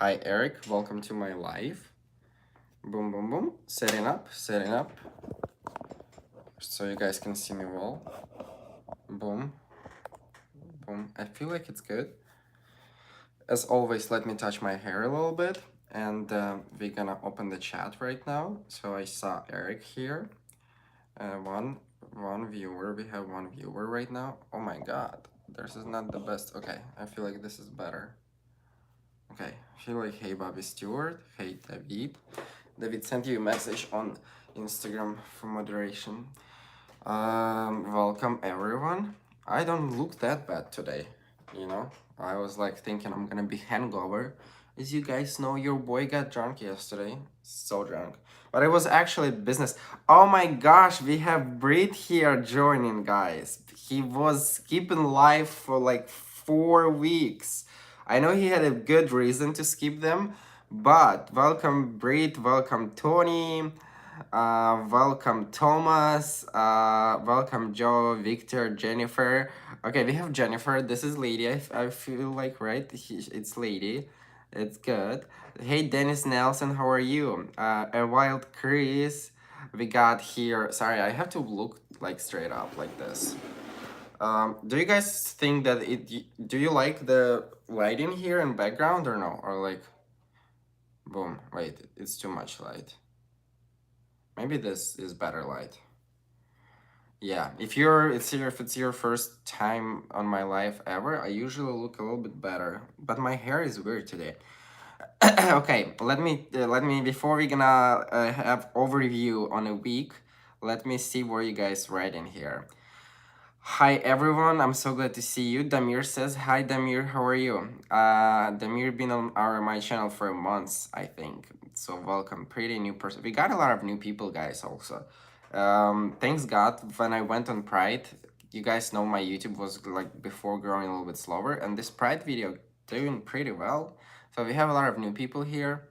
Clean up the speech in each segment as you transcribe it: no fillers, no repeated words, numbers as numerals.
Hi Eric, welcome to my live. Boom, boom, boom. Setting up, so you guys can see me well. Boom, boom. I feel like it's good. As always, let me touch my hair a little bit, and we're gonna open the chat right now. So I saw Eric here. One viewer. We have one viewer right now. Oh my God, this is not the best. Okay, I feel like this is better. Okay, I feel like hey Bobby Stewart, hey David. David sent you a message on Instagram for moderation. Welcome everyone. I don't look that bad today, you know? I was like thinking I'm gonna be hangover. As you guys know, your boy got drunk yesterday. So drunk. But it was actually business. Oh my gosh, we have Brit here joining, guys. He was skipping live for like 4 weeks. I know he had a good reason to skip them, but welcome Brit, welcome Tony. Welcome Thomas, welcome Joe, Victor, Jennifer. Okay, we have Jennifer. This is Lady. I feel like, right? It's Lady. It's good. Hey, Dennis Nelson, how are you? A Wild Chris. We got here. Sorry, I have to look like straight up like this. Do you guys think that do you like the lighting here in background or no? Or like, boom, wait, it's too much light. Maybe this is better light. Yeah, if it's your first time on my life ever, I usually look a little bit better, but my hair is weird today. Okay, let me before we gonna have overview on a week, let me see where you guys write in here. Hi everyone, I'm so glad to see you. Damir says, hi Damir, how are you? Damir been on my channel for months, I think. So welcome, pretty new person. We got a lot of new people, guys, also. Thanks God, when I went on Pride, you guys know my YouTube was like before growing a little bit slower, and this Pride video doing pretty well. So we have a lot of new people here.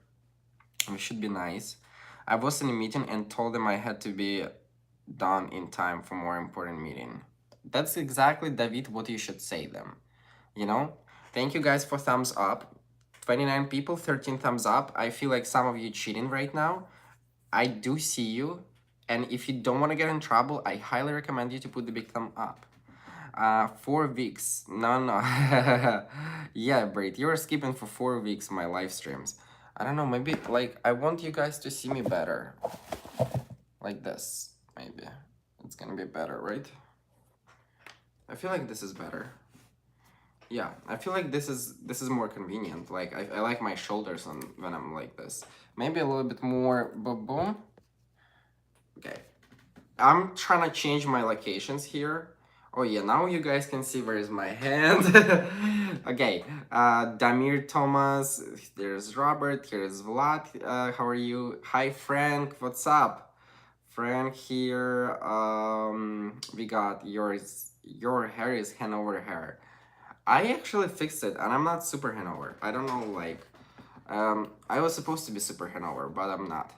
We should be nice. I was in a meeting and told them I had to be done in time for more important meeting. That's exactly, David, what you should say them. You know? Thank you guys for thumbs up. 29 people, 13 thumbs up. I feel like some of you cheating right now. I do see you. And if you don't want to get in trouble, I highly recommend you to put the big thumb up. 4 weeks. No. Yeah, Brit, you're skipping for 4 weeks my live streams. I don't know, maybe, like, I want you guys to see me better. Like this, maybe. It's gonna be better, right? I feel like this is better. Yeah, I feel like this is more convenient. Like, I like my shoulders when I'm like this. Maybe a little bit more boom. Okay. I'm trying to change my locations here. Oh yeah, now you guys can see where is my hand. Okay, Damir Thomas, there's Robert, here's Vlad, how are you? Hi Frank, what's up? Frank here, we got your hair is Hanover hair. I actually fixed it and I'm not super Hanover. I don't know, like, I was supposed to be super Hanover, but I'm not.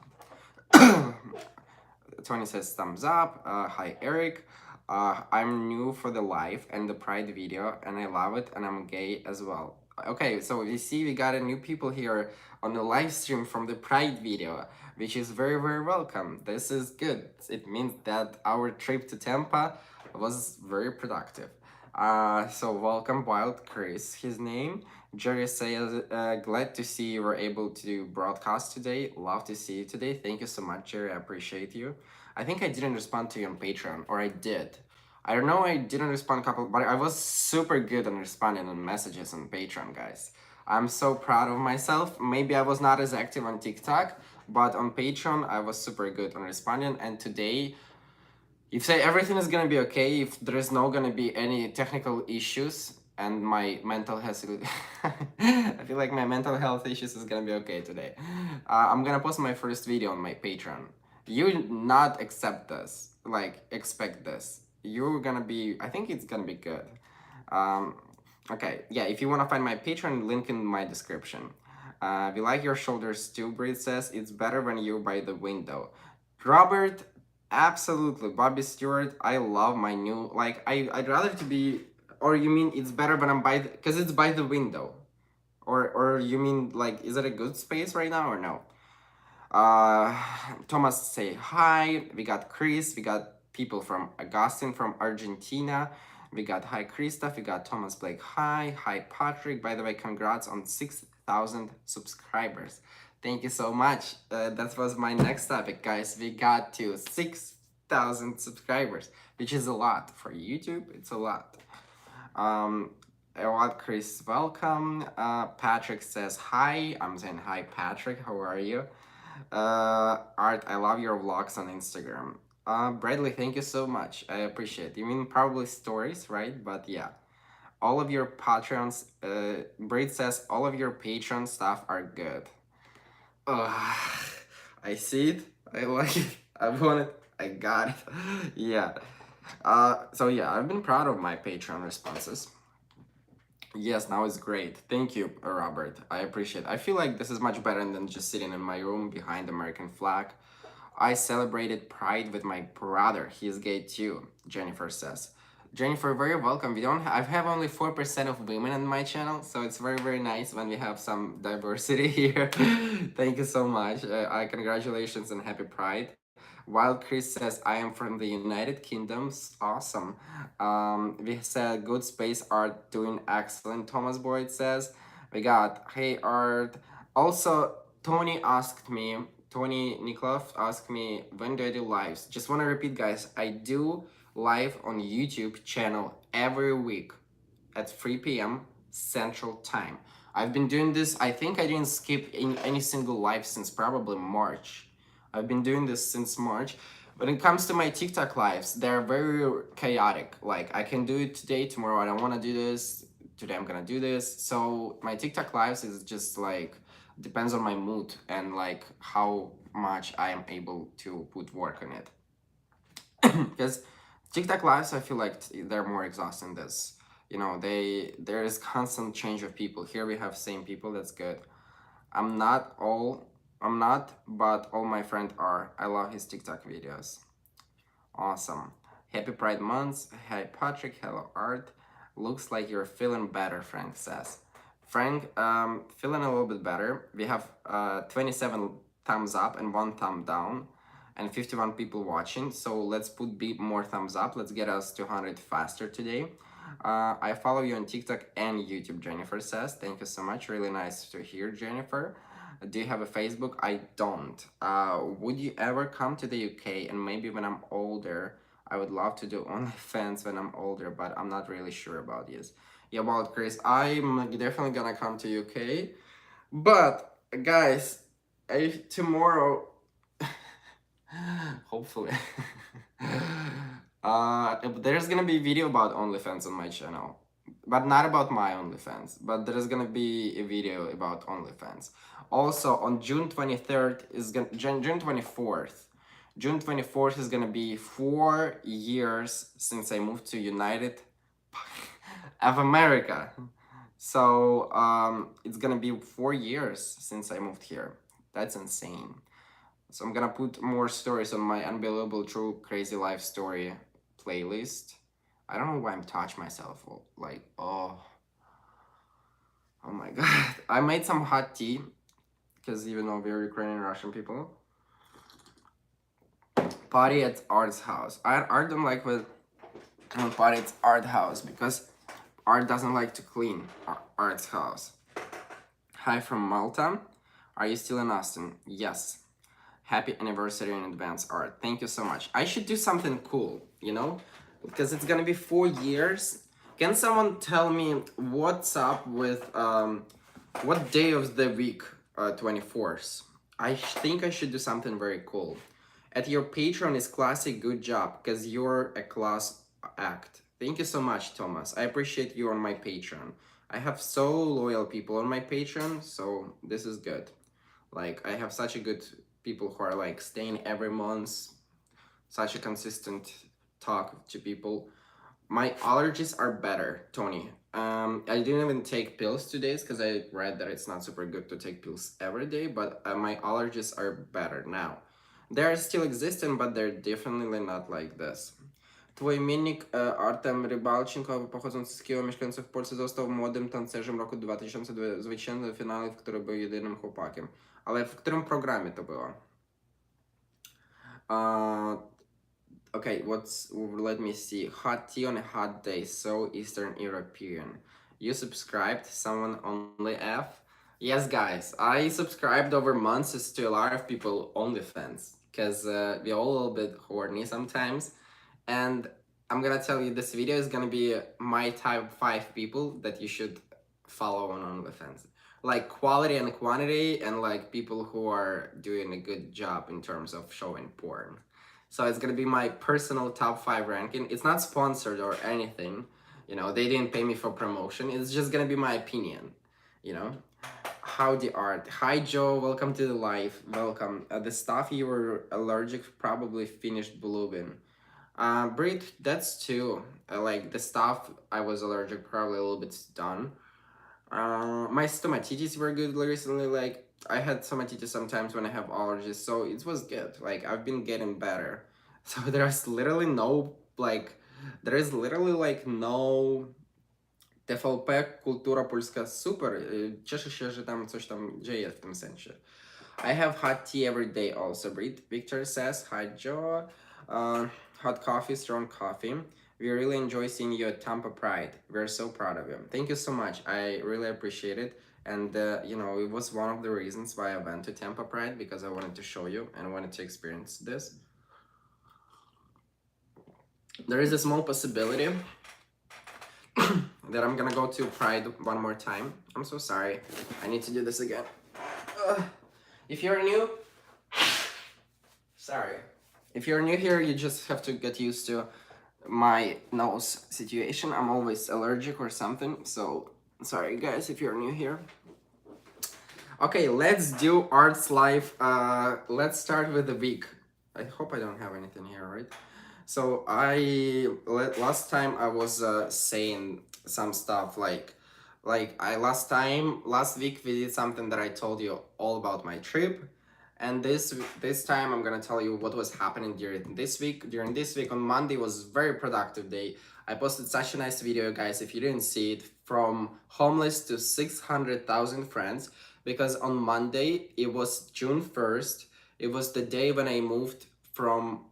Tony says thumbs up. Hi Eric. I'm new for the live and the Pride video and I love it and I'm gay as well. Okay, so you see we got a new people here on the live stream from the Pride video, which is very, very welcome. This is good. It means that our trip to Tampa was very productive. So welcome Wild Chris, his name. Jerry says, glad to see you were able to broadcast today. Love to see you today. Thank you so much, Jerry. I appreciate you. I think I didn't respond to you on Patreon, or I did. I don't know, I didn't respond a couple, but I was super good on responding on messages on Patreon, guys. I'm so proud of myself. Maybe I was not as active on TikTok, but on Patreon, I was super good on responding. And today, if say everything is gonna be okay, if there is no gonna be any technical issues, and my mental health, I feel like my mental health issues is gonna be okay today. I'm gonna post my first video on my Patreon. You not accept this, like expect this. You're gonna be, I think it's gonna be good. Um, okay, yeah, if you wanna find my Patreon, link in my description. We like your shoulders too, Brit says. It's better when you're by the window. Robert, absolutely. Bobby Stewart, I love my new, like, I'd rather to be, or you mean it's better when I'm by the, because it's by the window. Or you mean like, is it a good space right now or no? Uh, Thomas say hi. We got Chris. We got people from Augustine from Argentina. We got hi Christoph. We got Thomas Blake. Hi. Hi Patrick. By the way, congrats on 6,000 subscribers. Thank you so much. That was my next topic, guys. We got to 6,000 subscribers, which is a lot for YouTube. It's a lot. What Chris, welcome. Patrick says hi. I'm saying hi, Patrick. How are you? Art, I love your vlogs on Instagram. Bradley, thank you so much. I appreciate it. You mean probably stories, right? But yeah, all of your Patreons, Braid says all of your Patreon stuff are good. I see it. I like it. I want it. I got it. Yeah. So yeah, I've been proud of my Patreon responses. Yes, now it's great. Thank you, Robert. I appreciate it. I feel like this is much better than just sitting in my room behind the American flag. I celebrated Pride with my brother. He's gay too, Jennifer says. Jennifer, very welcome. I have only 4% of women on my channel, so it's very, very nice when we have some diversity here. Thank you so much. Congratulations and happy Pride. While Chris says, I am from the United Kingdoms, awesome. We said, good space art, doing excellent, Thomas Boyd says. We got, hey art. Also, Tony Nikolov asked me, when do I do lives? Just want to repeat, guys, I do live on YouTube channel every week at 3 p.m. Central Time. I've been doing this, I think I didn't skip any single live since probably March. I've been doing this since March. When it comes to my TikTok lives, they're very chaotic. Like, I can do it today, tomorrow I don't want to do this, today I'm gonna do this. So my TikTok lives is just like, depends on my mood and like how much I am able to put work on it. Because TikTok lives, I feel like they're more exhausting than this. You know, there is constant change of people. Here we have same people, that's good. I'm not, but all my friends are. I love his TikTok videos. Awesome. Happy Pride Month. Hi Patrick, hello Art. Looks like you're feeling better, Frank says. Frank, feeling a little bit better. We have 27 thumbs up and 1 thumb down and 51 people watching. So let's put more thumbs up. Let's get us to 100 faster today. I follow you on TikTok and YouTube, Jennifer says. Thank you so much. Really nice to hear, Jennifer. Do you have a Facebook? I don't. Would you ever come to the UK and maybe when I'm older, I would love to do OnlyFans when I'm older, but I'm not really sure about this. Yeah, well, Chris, I'm definitely gonna come to UK, but guys, tomorrow, hopefully, there's gonna be a video about OnlyFans on my channel, but not about my OnlyFans, but there's gonna be a video about OnlyFans. Also, on June 23rd is June 24th. June 24th is gonna be 4 years since I moved to United of America. So it's gonna be 4 years since I moved here. That's insane. So I'm gonna put more stories on my Unbelievable True Crazy Life Story playlist. I don't know why I'm touching myself. Like, oh my god. I made some hot tea, because even though we're Ukrainian Russian people. Party at Art's house. Art don't like with party at Art house because Art doesn't like to clean Art's house. Hi from Malta. Are you still in Austin? Yes. Happy anniversary in advance, Art. Thank you so much. I should do something cool, you know? Because it's gonna be 4 years. Can someone tell me what's up with, what day of the week, 24th? I think I should do something very cool. At your Patreon is classic, good job, because you're a class act. Thank you so much, Thomas. I appreciate you on my Patreon. I have so loyal people on my Patreon, so this is good. Like, I have such a good people who are like staying every month, such a consistent talk to people. My allergies are better, Tony. I didn't even take pills today because I read that it's not super good to take pills every day, but my allergies are better now. They're still existing, but they're definitely not like this. Twój imennik Artem Rybalczenko, pochodzący z Kijowa, mieszkający w Polsce, został młodym tancerzem roku 2002, zwycięzcą w finale, w którym był jedynym chłopakiem. Ale w którym programie to było? Uh, okay, let me see. Hot tea on a hot day, so Eastern European. You subscribed, someone only F? Yes, guys, I subscribed over months to a lot of people OnlyFans, because we're all a little bit horny sometimes. And I'm gonna tell you, this video is gonna be my top 5 people that you should follow on OnlyFans. Like quality and quantity, and like people who are doing a good job in terms of showing porn. So it's gonna be my personal top 5 ranking. It's not sponsored or anything. You know, they didn't pay me for promotion. It's just gonna be my opinion. You know? How the art. Hi Joe, welcome to the live. Welcome. The stuff you were allergic probably finished blooming. Brit, that's too. Like the stuff I was allergic, probably a little bit done. My stomatitis were good recently. Like I had stomatitis sometimes when I have allergies, so it was good. Like I've been getting better. So there's literally no like, there is literally like no TVP, kultura polska, super. Cieszę się, że tam coś tam dzieje w tym sensie. I have hot tea every day also, Brit. Victor says, hi Joe. Hot coffee, strong coffee. We really enjoy seeing you at Tampa Pride. We're so proud of you. Thank you so much. I really appreciate it. And, you know, it was one of the reasons why I went to Tampa Pride, because I wanted to show you and wanted to experience this. There is a small possibility that I'm gonna go to Pride one more time. I'm so sorry. I need to do this again. If you're new, sorry. If you're new here, you just have to get used to my nose situation. I'm always allergic or something, so sorry guys if you're new here. Okay, let's do Art's Life. Let's start with the week. I hope I don't have anything here, right? So last time I was saying some stuff like last week we did something that I told you all about my trip. And this time I'm gonna tell you what was happening during this week. During this week on Monday was very productive day. I posted such a nice video, guys. If you didn't see it, from homeless to 600,000 friends, because on Monday it was June 1st. It was the day when I moved from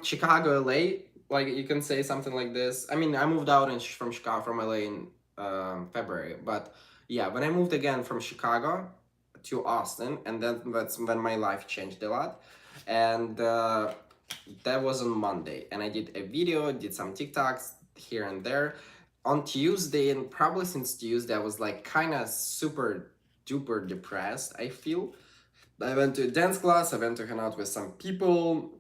Chicago, LA. Like you can say something like this. I mean, I moved out from Chicago, from LA in February, but yeah, when I moved again from Chicago to Austin, and then that's when my life changed a lot. And that was on Monday, and I did a video, did some TikToks here and there. On Tuesday, and probably since Tuesday, I was like kind of super duper depressed, I feel. I went to a dance class, I went to hang out with some people.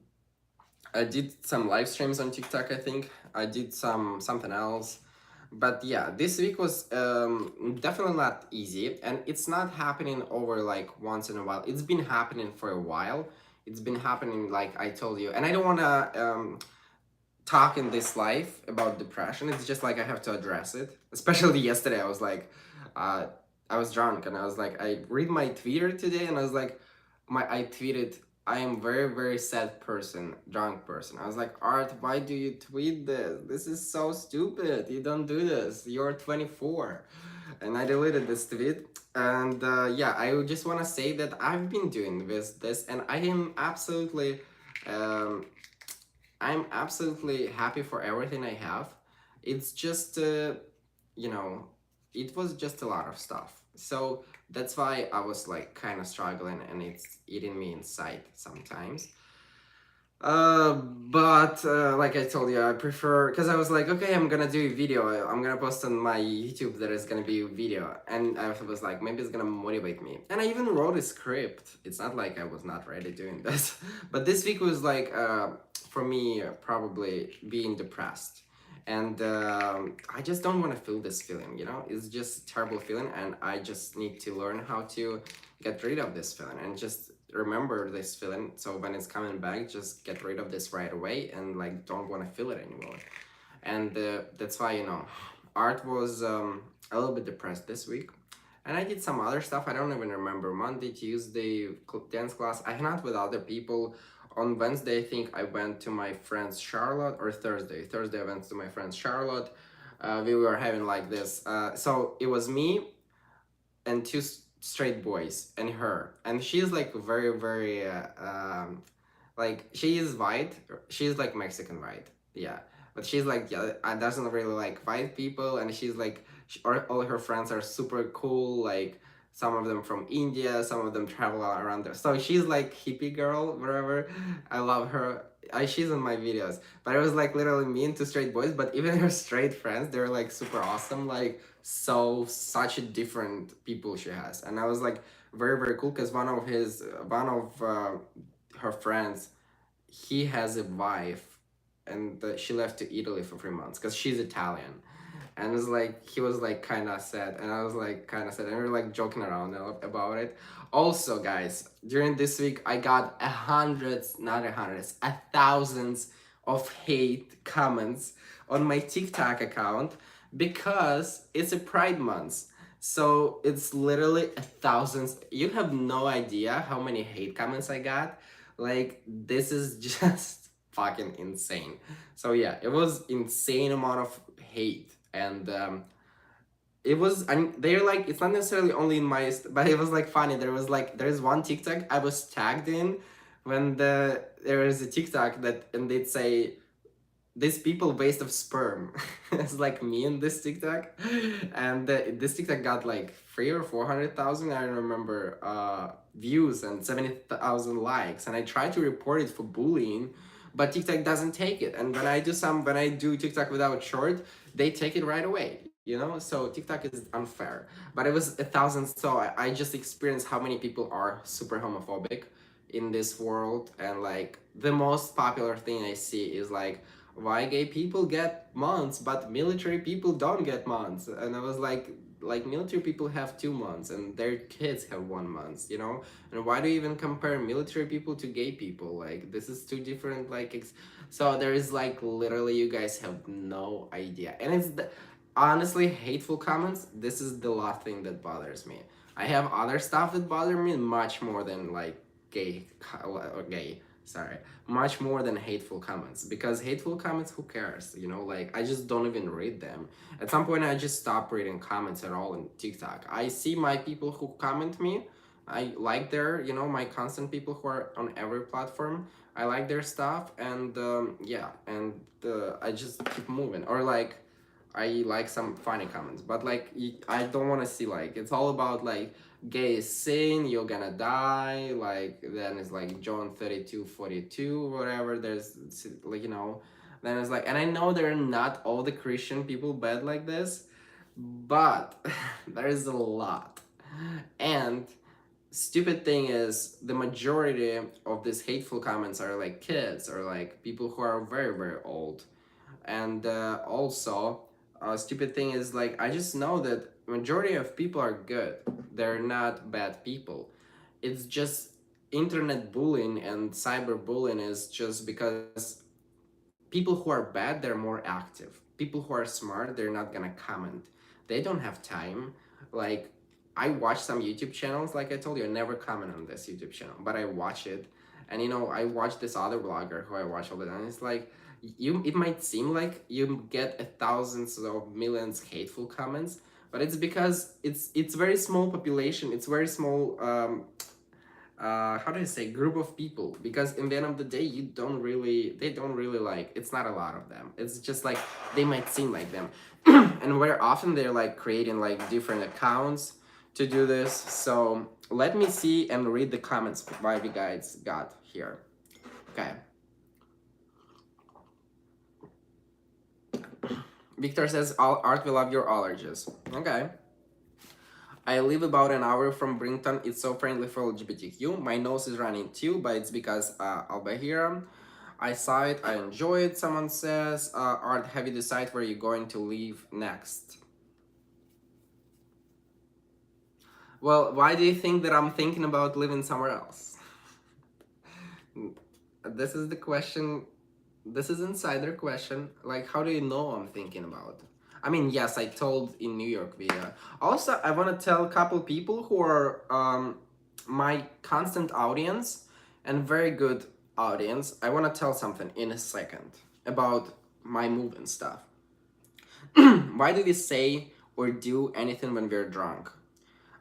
I did some live streams on TikTok, I think. I did something else. But yeah, this week was definitely not easy, and it's not happening over like once in a while. It's been happening for a while. It's been happening, like I told you, and I don't want to talk in this life about depression. It's just like I have to address it. Especially yesterday, I was like, I was drunk, and I was like, I read my Twitter today, and I was like, I tweeted, I am very, very sad person, drunk person. I was like, Art, why do you tweet this? This is so stupid. You don't do this. You're 24. And I deleted this tweet. And yeah, I just want to say that I've been doing this, and I'm absolutely happy for everything I have. It's just, you know, it was just a lot of stuff. So that's why I was like kind of struggling, and it's eating me inside sometimes. But like I told you, I prefer, because I was like, okay, I'm gonna do a video. I'm gonna post on my YouTube that is gonna be a video, and I was like, maybe it's gonna motivate me. And I even wrote a script. It's not like I was not ready doing this, but this week was like, for me, probably being depressed. And I just don't want to feel this feeling, you know? It's just a terrible feeling, and I just need to learn how to get rid of this feeling and just remember this feeling, so when it's coming back, just get rid of this right away and like don't want to feel it anymore. And that's why, you know, Art was a little bit depressed this week. And I did some other stuff, I don't even remember. Monday, Tuesday, dance class. I hung out with other people on Wednesday, I think I went to my friend's Charlotte, or Thursday I went to my friend's Charlotte. We were having like this. So it was me and two straight boys and her, and she's like very very like she is white. She's like Mexican white, yeah. But she's like, yeah, doesn't really like white people, and she's like, all her friends are super cool. Like some of them from India, some of them travel around there. So she's like hippie girl, whatever. I love her. She's in my videos, but it was like literally me and two straight boys. But even her straight friends, they're like super awesome. Like such a different people she has, and I was like very very cool because one of her friends, he has a wife, and she left to Italy for 3 months because she's Italian. And it was like he was like kind of sad, and I was like kind of sad, and we were like joking around about it. Also, guys, during this week I got a thousands of hate comments on my TikTok account because it's a Pride month. So it's literally a thousands. You have no idea how many hate comments I got. Like this is just fucking insane. So yeah, it was insane amount of hate, and it was, and they're like, it's not necessarily only in my but it was like funny. There's one TikTok I was tagged in when there is a TikTok that, and they'd say these people waste of sperm. It's like me in this TikTok, and this TikTok got like 300 or 400,000, I don't remember, views and 70,000 likes, and I tried to report it for bullying, but TikTok doesn't take it. And when I do TikTok without short, they take it right away. You know, so TikTok is unfair. But it was a thousand, so I just experienced how many people are super homophobic in this world. And like the most popular thing I see is like, why gay people get months but military people don't get months. And I was like military people have 2 months and their kids have 1 month, you know. And why do you even compare military people to gay people? Like this is two different so there is like literally, you guys have no idea. And it's honestly, hateful comments, this is the last thing that bothers me. I have other stuff that bother me much more than like gay, sorry, much more than hateful comments. Because hateful comments, who cares, you know? Like I just don't even read them. At some point I just stopped reading comments at all in TikTok. I see my people who comment me, I like their, you know, my constant people who are on every platform, I like their stuff. And yeah, and I just keep moving. Or like I like some funny comments, but like I don't want to see, like, it's all about like gay is sin, you're gonna die. Like then it's like John 32:42, whatever. There's like, you know, then it's like, and I know they're not all the Christian people bad like this, but there is a lot. And stupid thing is, the majority of these hateful comments are like kids or like people who are very very old. And also, stupid thing is, like, I just know that majority of people are good, they're not bad people. It's just internet bullying and cyberbullying is just because people who are bad, they're more active. People who are smart, they're not gonna comment. They don't have time. Like, I watch some YouTube channels, like I told you, I never comment on this YouTube channel, but I watch it. And you know, I watch this other blogger who I watch all the time. It's like, it might seem like you get thousands of millions hateful comments, but it's because it's very small population. It's very small how do I say, group of people. Because in the end of the day, they don't really, like, it's not a lot of them. It's just like they might seem like them. And very often they're like creating like different accounts to do this. So let me see and read the comments why you guys got here. Okay. Victor says, Art will love your allergies. Okay. I live about an hour from Brington. It's so friendly for LGBTQ. My nose is running too, but it's because I'll be here. I saw it, I enjoy it. Someone says, Art, have you decided where you're going to live next? Well, why do you think that I'm thinking about living somewhere else? This is the question. This is insider question. Like, how do you know I'm thinking about? I mean, yes, I told in New York video. Also, I want to tell a couple people who are my constant audience and very good audience, I want to tell something in a second about my move and stuff. Why do we say or do anything when we're drunk?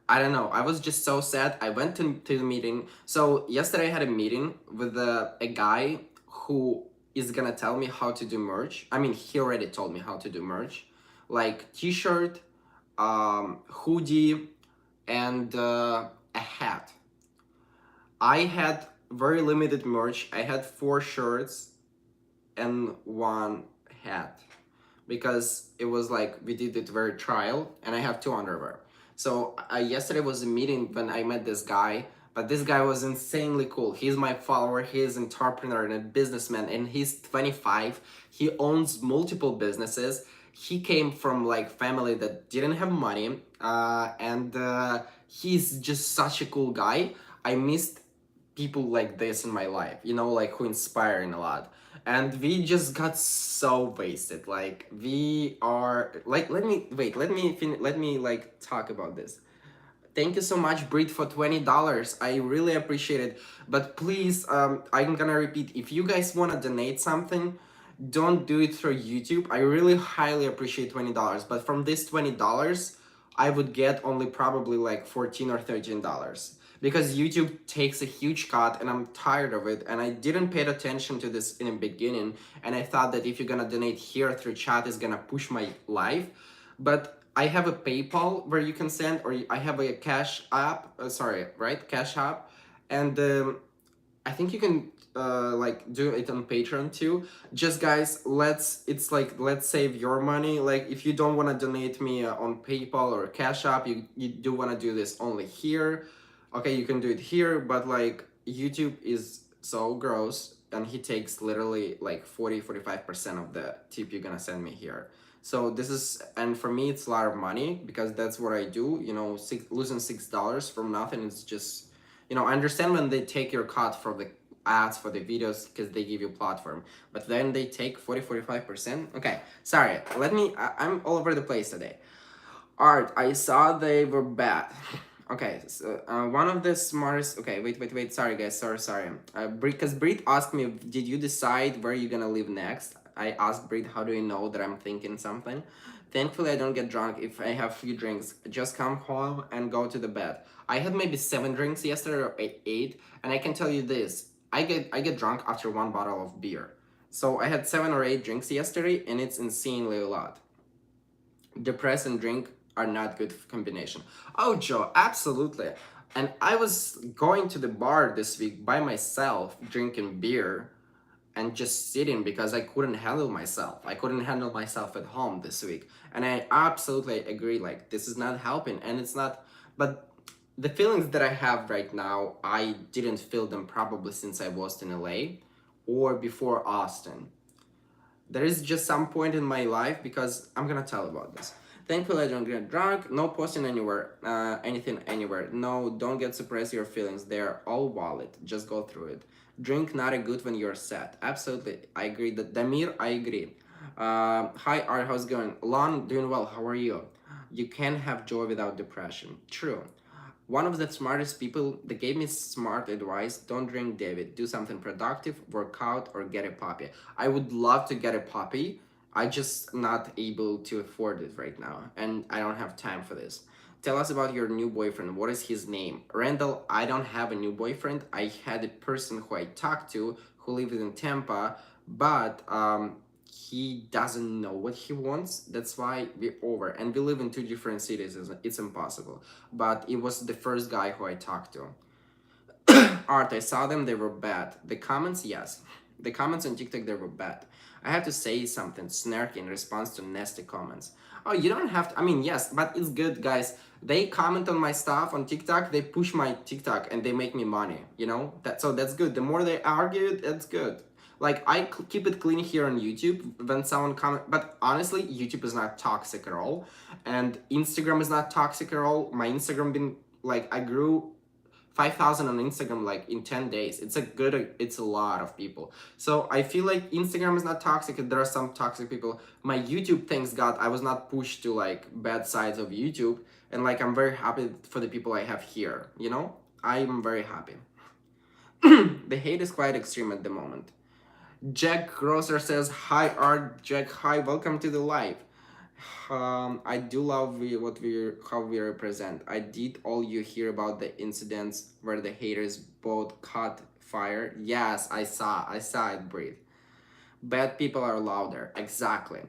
I don't know. I was just so sad. I went to the meeting. So yesterday I had a meeting with a guy who is gonna tell me how to do merch. I mean, he already told me how to do merch, like t-shirt, hoodie, and a hat. I had very limited merch. I had 4 shirts and 1 hat because it was like we did it very trial, and I have 2 underwear. So yesterday was a meeting when I met this guy, but this guy was insanely cool. He's my follower. He is an entrepreneur and a businessman, and he's 25. He owns multiple businesses. He came from like family that didn't have money, and he's just such a cool guy. I missed people like this in my life, like who inspire me a lot. And we just got so wasted. Like we are like let me like talk about this. Thank you so much, Brit, for $20. I really appreciate it. But please, I'm gonna repeat, if you guys wanna donate something, don't do it through YouTube. I really highly appreciate $20. But from this $20, I would get only probably like $14 or $13. Because YouTube takes a huge cut and I'm tired of it, and I didn't pay attention to this in the beginning, and I thought that if you're gonna donate here through chat is gonna push my life. But I have a PayPal where you can send, or I have a Cash App, Cash App, and I think you can like do it on Patreon too. Just guys, let's save your money. Like if you don't want to donate me on PayPal or Cash App, you do want to do this only here. Okay, you can do it here, but like YouTube is so gross, and he takes literally like 40-45% of the tip you're gonna send me here. So this is, and for me it's a lot of money because that's what I do. Losing $6 from nothing is just, I understand when they take your cut for the ads for the videos because they give you platform, but then they take 40-45%. Okay, sorry, I'm all over the place today. Art, I saw they were bad. Okay, so one of the smartest. Okay, wait. Sorry, guys. Sorry. Because Brit asked me, did you decide where you're gonna live next? I asked Brit, how do you know that I'm thinking something? Thankfully, I don't get drunk if I have few drinks. Just come home and go to the bed. I had maybe 7 drinks yesterday or eight, and I can tell you this: I get drunk after 1 bottle of beer. So I had 7 or 8 drinks yesterday, and it's insanely a lot. Depress and drink are not good combination. Oh, Joe, absolutely. And I was going to the bar this week by myself, drinking beer and just sitting because I couldn't handle myself. I couldn't handle myself at home this week. And I absolutely agree, like, this is not helping, and it's not, but the feelings that I have right now, I didn't feel them probably since I was in LA or before Austin. There is just some point in my life, because I'm gonna tell about this. Thankfully, I don't get drunk. No posting anywhere, anything anywhere. No, don't get suppress your feelings. They're all valid. Just go through it. Drink not a good when you're sad. Absolutely, I agree. Damir, I agree. Hi, Art, how's it going? Lon, doing well. How are you? You can't have joy without depression. True. One of the smartest people that gave me smart advice: don't drink, David. Do something productive, work out, or get a puppy. I would love to get a puppy. I just not able to afford it right now, and I don't have time for this. Tell us about your new boyfriend. What is his name? Randall, I don't have a new boyfriend. I had a person who I talked to who lived in Tampa, but he doesn't know what he wants. That's why we're over. And we live in 2 different cities. It's impossible. But it was the first guy who I talked to. Art, I saw them, they were bad. The comments, yes. The comments on TikTok, they were bad. I had to say something snarky in response to nasty comments. Oh, you don't have to, I mean, yes, but it's good, guys. They comment on my stuff on TikTok, they push my TikTok and they make me money, So that's good. The more they argue, that's good. Like, I keep it clean here on YouTube when someone comment, but honestly, YouTube is not toxic at all. And Instagram is not toxic at all. My Instagram been, like, I grew 5,000 on Instagram like in 10 days. It's a lot of people. So I feel like Instagram is not toxic. There are some toxic people. My YouTube, thanks God, I was not pushed to like bad sides of YouTube. And like, I'm very happy for the people I have here, I'm very happy. The hate is quite extreme at the moment. Jack Grosser says, "Hi Art, Jack. Hi, welcome to the live. I do love how we represent. I did all you hear about the incidents where the haters both caught fire. Yes, I saw it. Breathe. Bad people are louder. Exactly.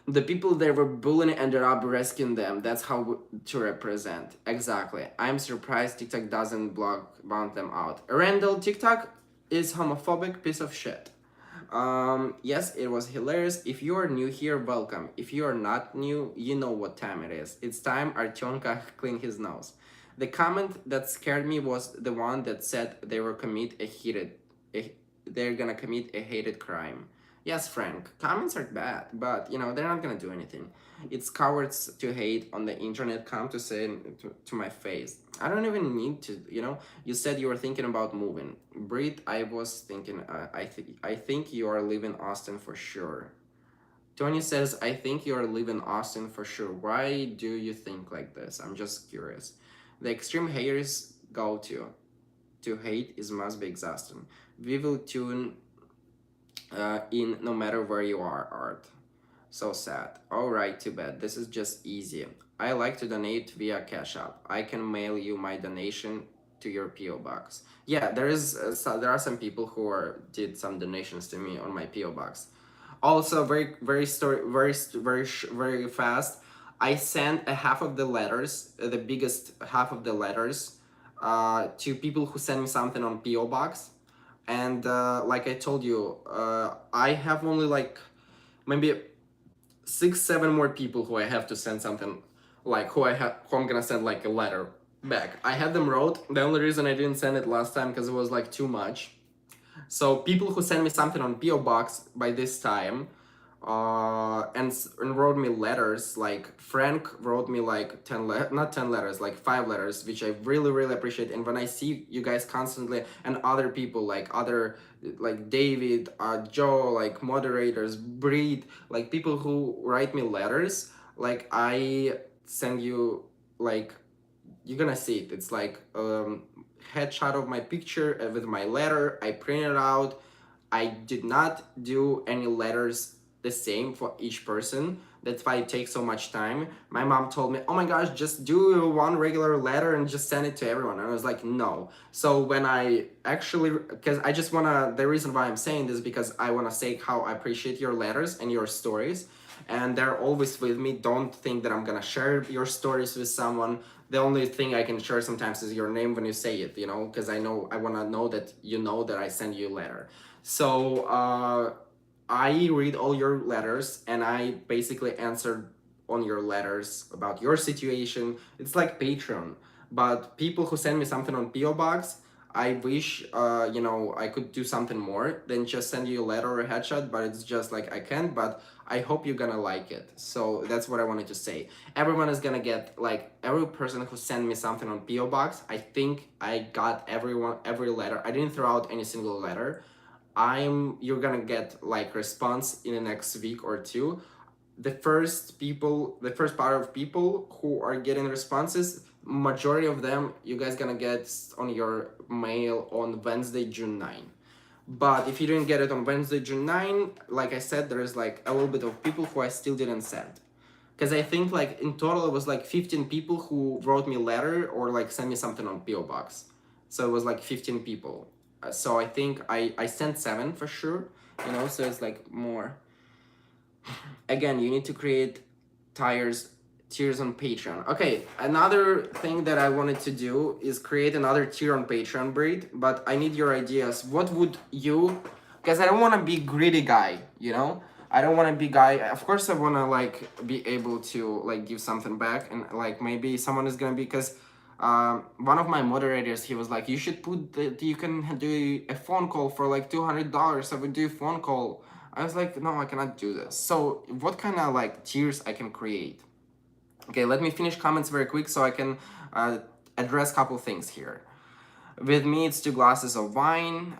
The people that were bullying ended up rescuing them. That's how to represent. Exactly. I'm surprised TikTok doesn't bound them out. Randall, TikTok is homophobic piece of shit. Yes, it was hilarious. If you are new here, welcome. If you are not new, you know what time it is. It's time Artyomka clean his nose. The comment that scared me was the one that said they're gonna commit a hated crime. Yes, Frank, comments are bad, but they're not gonna do anything. It's cowards to hate on the internet come to say to my face. I don't even need to. You said you were thinking about moving. Brit, I was thinking, I think you are leaving Austin for sure. Tony says, I think you are leaving Austin for sure. Why do you think like this? I'm just curious. The extreme haters go to hate is must be exhausting. We will tune in no matter where you are, Art. So sad. Alright, too bad. This is just easy. I like to donate via Cash App. I can mail you my donation to your PO box. Yeah, there are some people who did some donations to me on my PO box. Also, very fast. I sent a half of the letters, the biggest half of the letters, to people who send me something on PO box, and like I told you, I have only like maybe 6, 7 more people who I have to send something, like who I'm gonna send like a letter back. I had them wrote. The only reason I didn't send it last time because it was like too much. So people who send me something on PO box by this time, and wrote me letters. Like Frank wrote me like not 10 letters, like 5 letters, which I really really appreciate. And when I see you guys constantly and other people like David, Joe, like moderators, Breed, like people who write me letters, like I send you like you're gonna see it. It's like headshot of my picture with my letter. I print it out. I did not do any letters the same for each person. That's why it takes so much time. My mom told me, oh my gosh, just do one regular letter and just send it to everyone. And I was like, no. So when I actually, because I just wanna, the reason why I'm saying this is because I wanna say how I appreciate your letters and your stories. And they're always with me. Don't think that I'm gonna share your stories with someone. The only thing I can share sometimes is your name when you say it, because I wanna know that you know that I send you a letter. So I read all your letters and I basically answered on your letters about your situation. It's like Patreon, but people who send me something on PO box, I wish I could do something more than just send you a letter or a headshot, but it's just like I can't. But I hope you're gonna like it. So that's what I wanted to say. Everyone is gonna get, like, every person who sent me something on PO box. I think I got every letter. I didn't throw out any single letter. You're gonna get like response in the next week or two. The first part of people who are getting responses, majority of them you guys gonna get on your mail on Wednesday, June 9. But if you didn't get it on Wednesday, June 9, like I said, there is like a little bit of people who I still didn't send. Because I think like in total it was like 15 people who wrote me a letter or like sent me something on PO box. So it was like 15 people. So I think I sent 7 for sure, so it's like more. Again, you need to create tiers on Patreon. Okay, another thing that I wanted to do is create another tier on Patreon, Breed, but I need your ideas. What would you, because I don't want to be greedy guy, I don't want to be guy. Of course I want to like be able to like give something back, and like maybe someone is gonna be, because one of my moderators, he was like, you should you can do a phone call for like $200. I would do a phone call. I was like, no, I cannot do this. So what kind of like tiers I can create? Okay, let me finish comments very quick so I can address a couple things here. With me, it's 2 glasses of wine.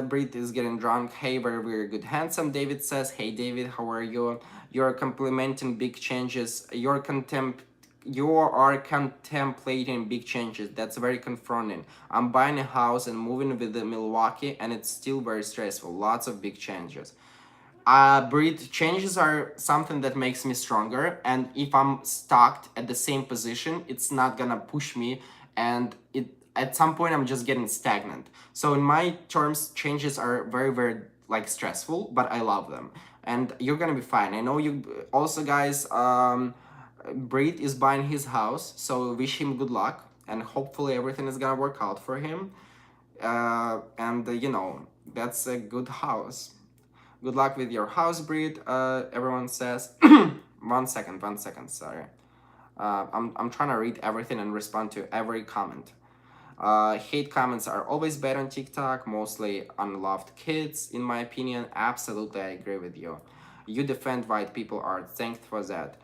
Brit is getting drunk. Hey, very, very good, handsome. David says, hey, David, how are you? You're complimenting big changes. Your you are contemplating big changes. That's very confronting. I'm buying a house and moving with the Milwaukee, and it's still very stressful. Lots of big changes. Breed changes are something that makes me stronger, and if I'm stuck at the same position, it's not gonna push me, and it at some point I'm just getting stagnant. So in my terms, changes are very very like stressful, but I love them, and you're gonna be fine. I know you also, guys. Breed is buying his house, so wish him good luck, and hopefully everything is gonna work out for him. And you know, that's a good house. Good luck with your house, Breed. Everyone says. One second, sorry. I'm trying to read everything and respond to every comment. Hate comments are always bad on TikTok, mostly unloved kids, in my opinion. Absolutely, I agree with you. You defend white people art. Thanks for that.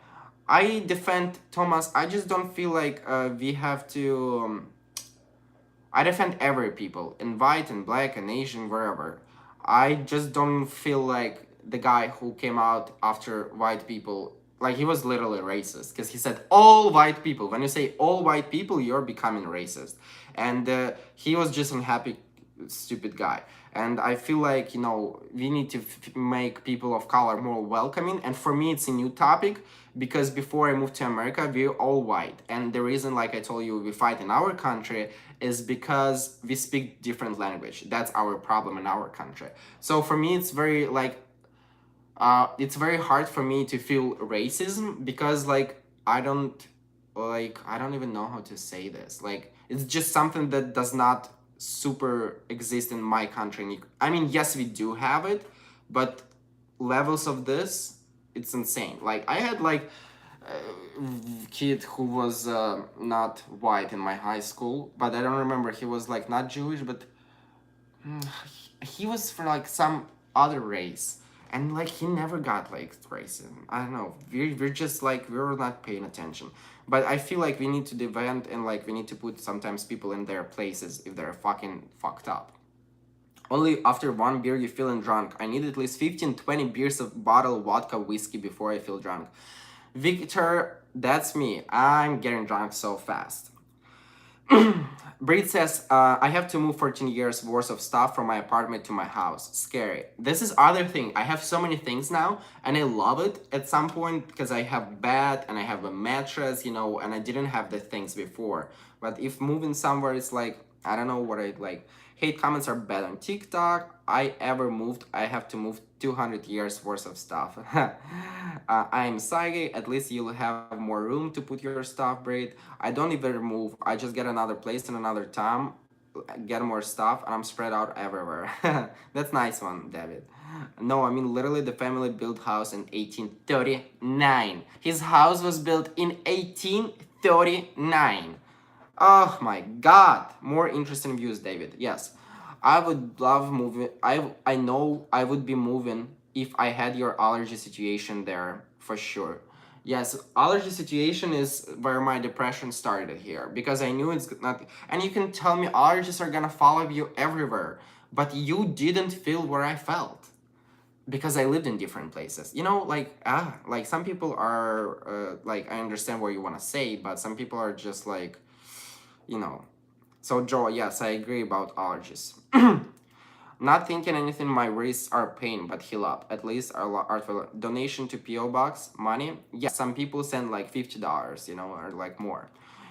I defend Thomas. I just don't feel like we have to. I defend every people, in white and black and Asian, wherever. I just don't feel like the guy who came out after white people, like he was literally racist, because he said all white people. When you say all white people, you're becoming racist, and he was just unhappy, stupid guy. And I feel like, you know, we need to make people of color more welcoming. And for me, it's a new topic, because before I moved to America, we're all white, and the reason, like I told you, we fight in our country is because we speak different language. That's our problem in our country. So for me, it's very hard for me to feel racism, because I don't even know how to say this. Like, it's just something that does not super exist in my country. I mean, yes, we do have it, but levels of this, it's insane. Like, I had like kid who was not white in my high school, but I don't remember. He was like not Jewish, but mm, he was for like some other race, and like he never got like racism. I don't know. We're just like we're not paying attention. But I feel like we need to defend, and like we need to put sometimes people in their places if they're fucking fucked up. Only after one beer you feeling drunk. I need at least 15, 20 beers of bottled vodka whiskey before I feel drunk. Victor, that's me. I'm getting drunk so fast. Breed says, I have to move 14 years worth of stuff from my apartment to my house. Scary. This is other thing. I have so many things now, and I love it at some point, because I have bed and I have a mattress, you know, and I didn't have the things before. But if moving somewhere is like, I don't know what I like. Hate comments are bad on TikTok. I ever moved, I have to move 200 years worth of stuff. I'm Sage. At least you'll have more room to put your stuff, Braid. I don't even move. I just get another place in another town, get more stuff, and I'm spread out everywhere. That's nice one, David. No, I mean literally the family built house in 1839. His house was built in 1839. Oh my god. More interesting views, David. Yes. I would love moving. I know I would be moving if I had your allergy situation there, for sure. Yes, allergy situation is where my depression started here, because I knew it's not. And you can tell me allergies are gonna follow you everywhere, but you didn't feel where I felt, because I lived in different places. You know, like some people are like, I understand what you want to say, but some people are just like, you know. So Joe, yes, I agree about allergies. Not thinking anything, my wrists are pain, but heal up. At least our donation to PO box money. Yeah, some people send like $50, you know, or like more.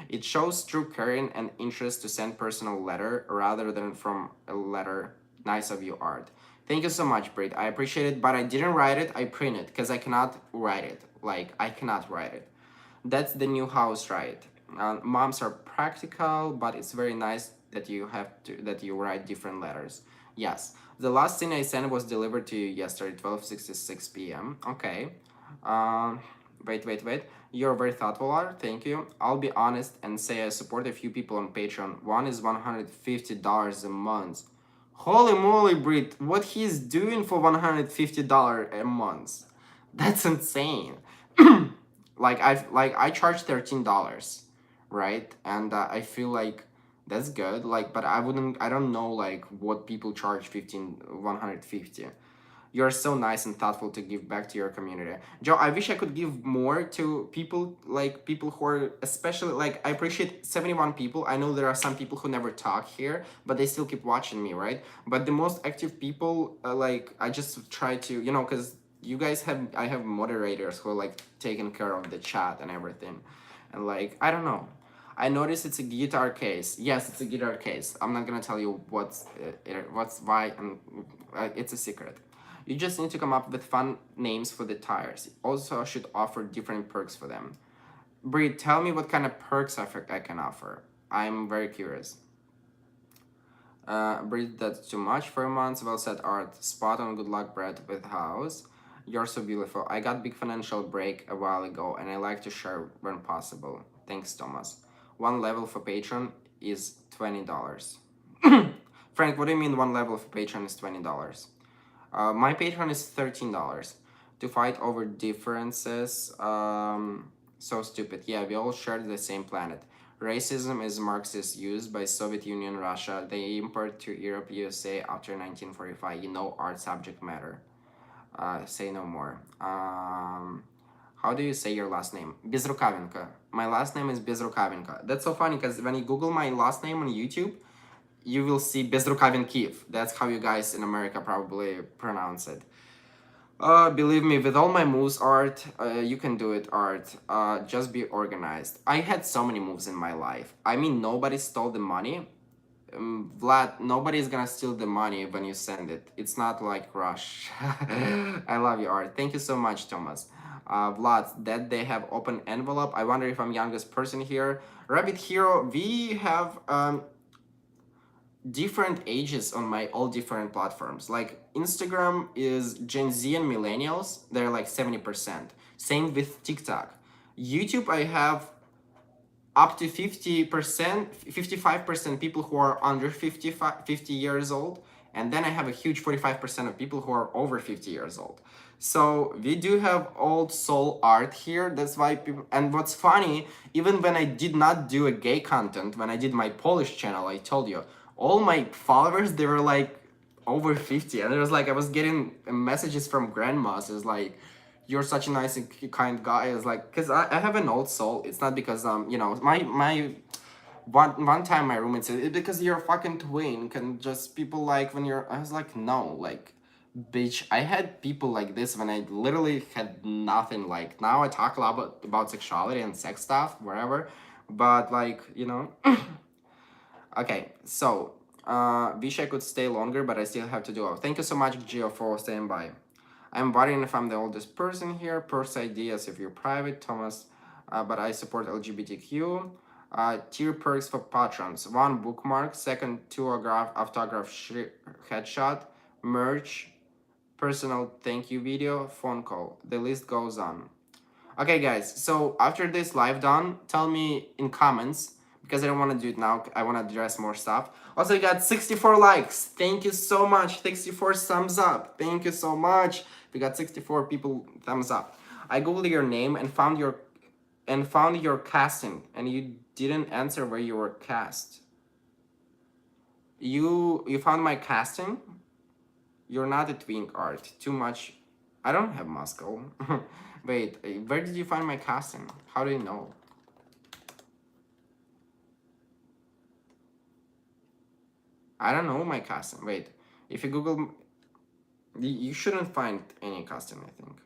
It shows true caring and interest to send personal letter rather than from a letter. Nice of you, Art. Thank you so much, Brit. I appreciate it, but I didn't write it. I print it because I cannot write it. Like, I cannot write it. That's the new house, right? Moms are practical, but it's very nice that you write different letters. Yes. The last thing I sent was delivered to you yesterday, 12:66 p.m. Okay. Um, wait. You're very thoughtful, Art. Thank you. I'll be honest and say I support a few people on Patreon. One is $150 a month. Holy moly, Brit! What he's doing for $150 a month? That's insane. I charge $13, right? And I feel like that's good. Like, but I don't know like what people charge 150. You're so nice and thoughtful to give back to your community. Joe, I wish I could give more to people, like people who are, especially, like, I appreciate 71 people. I know there are some people who never talk here, but they still keep watching me, right? But the most active people, like, I just try to, because you guys I have moderators who are, like, taking care of the chat and everything. And, like, I don't know. I noticed it's a guitar case. Yes, it's a guitar case. I'm not gonna tell you what's why, and it's a secret. You just need to come up with fun names for the tires. Also, should offer different perks for them. Bree, tell me what kind of perks I can offer. I'm very curious. Bree, that's too much for a month. Well said, Art. Spot on. Good luck, Brett, with house. You're so beautiful. I got big financial break a while ago, and I like to share when possible. Thanks, Thomas. One level for Patreon is $20. Frank, what do you mean one level for Patreon is $20? My Patreon is $13 to fight over differences. So stupid. Yeah, we all share the same planet. Racism is Marxist used by Soviet Union, Russia. They import to Europe, USA after 1945. Art subject matter. Say no more. How do you say your last name? Bezrukavenko. My last name is Bezrukavenko. That's so funny because when you Google my last name on YouTube, you will see Bezrukavenkiv. That's how you guys in America probably pronounce it. Believe me, with all my moves, Art, you can do it, Art. Just be organized. I had so many moves in my life. I mean, nobody stole the money. Vlad, nobody's gonna steal the money when you send it. It's not like Rush. I love you, Art. Thank you so much, Thomas. Vlad, that they have open envelope. I wonder if I'm youngest person here. Rabbit Hero, we have different ages on my all different platforms. Like Instagram is Gen Z and millennials. They're like 70%. Same with TikTok. YouTube, I have up to 50%, 55% people who are under 50 years old. And then I have a huge 45% of people who are over 50 years old. So we do have old soul art here. That's why people, and what's funny, even when I did not do a gay content, when I did my Polish channel, I told you, all my followers, they were like over 50. And it was like, I was getting messages from grandmas. It was like, you're such a nice and kind guy. It's like, because I have an old soul. It's not because my one time my roommate said it's because you're a fucking twin. Can just people like when you're, I was like, no, like, bitch, I had people like this when I literally had nothing. Like, now I talk a lot about sexuality and sex stuff wherever, but like, okay, so wish I could stay longer, but I still have to do it. Thank you so much, Gio, for staying by. I'm worrying if I'm the oldest person here. Purse ideas if you're private, Thomas. But I support LGBTQ. Tier perks for patrons. 1, bookmark. 2, 2, autograph headshot. Merch. Personal thank you video. Phone call. The list goes on. Okay, guys. So after this live done, tell me in comments, because I don't want to do it now. I want to address more stuff. Also, we got 64 likes. Thank you so much. 64 thumbs up. Thank you so much. We got 64 people thumbs up. I googled your name and found your casting, and you didn't answer where you were cast. You found my casting? You're not a twink, Art. Too much. I don't have muscle. Wait, where did you find my casting? How do you know? I don't know my casting. Wait, if you Google, you shouldn't find any casting, I think.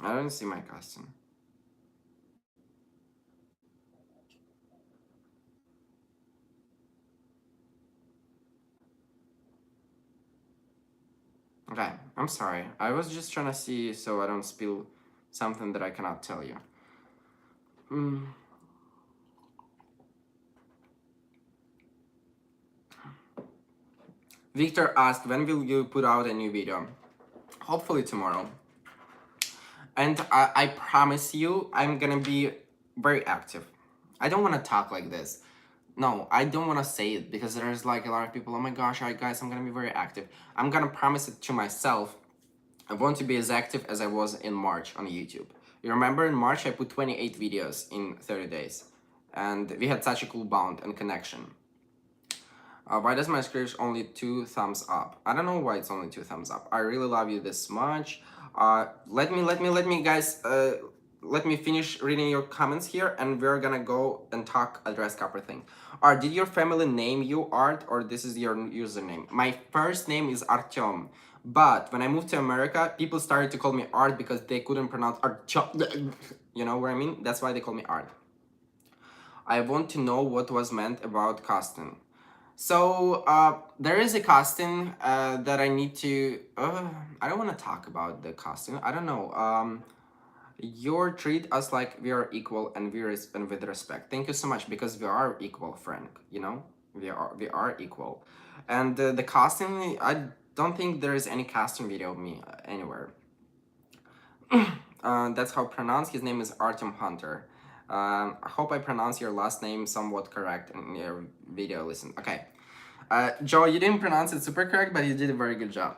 I don't see my casting. Okay, I'm sorry. I was just trying to see so I don't spill something that I cannot tell you. Victor asked, when will you put out a new video? Hopefully tomorrow. And I promise you, I'm gonna be very active. I don't want to talk like this. no, I don't want to say it because there's like a lot of people, oh my gosh, alright guys, I'm gonna be very active. I'm gonna promise it to myself. I want to be as active as I was in March on YouTube. You remember in March I put 28 videos in 30 days. And we had such a cool bond and connection. Why does my script only 2 thumbs up? I don't know why it's only 2 thumbs up. I really love you this much. Let me guys, let me finish reading your comments here, and we're gonna go and talk address copper thing. Art, did your family name you Art, or this is your username? My first name is Artyom, but when I moved to America, people started to call me Art because they couldn't pronounce Artyom. You know what I mean? That's why they call me Art. I want to know what was meant about casting. So there is a casting that I need to. I don't want to talk about the casting. I don't know. You treat us like we are equal and and with respect. Thank you so much because we are equal, Frank. You know, we are equal, and the casting. I don't think there is any casting video of me anywhere. That's how pronounced. His name is Artem Hunter. I hope I pronounce your last name somewhat correct in your video. Listen, okay. Joe, you didn't pronounce it super correct, but you did a very good job.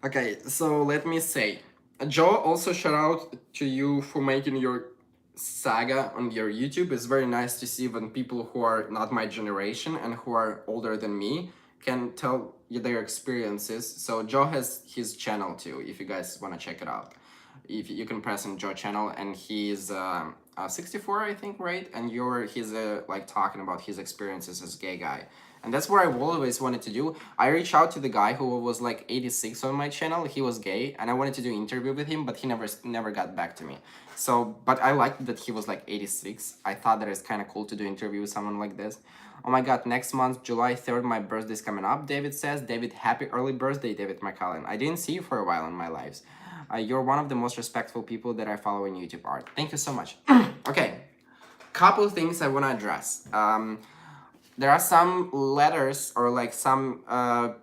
Okay, so let me say, Joe, also shout out to you for making your saga on your YouTube. It's very nice to see when people who are not my generation and who are older than me can tell you their experiences. So Joe has his channel too, if you guys want to check it out. If you can press on Joe channel, and he's 64, I think, right? And he's like talking about his experiences as a gay guy. And that's what I've always wanted to do. I reached out to the guy who was like 86 on my channel. He was gay, and I wanted to do an interview with him, but he never got back to me. So, but I liked that he was like 86. I thought that it's kind of cool to do an interview with someone like this. Oh my god, next month, July 3rd, my birthday's coming up, David says. David, happy early birthday, David McCullen. I didn't see you for a while in my lives. You're one of the most respectful people that I follow in YouTube Art. Thank you so much. Okay, couple things I want to address. There are some letters or like some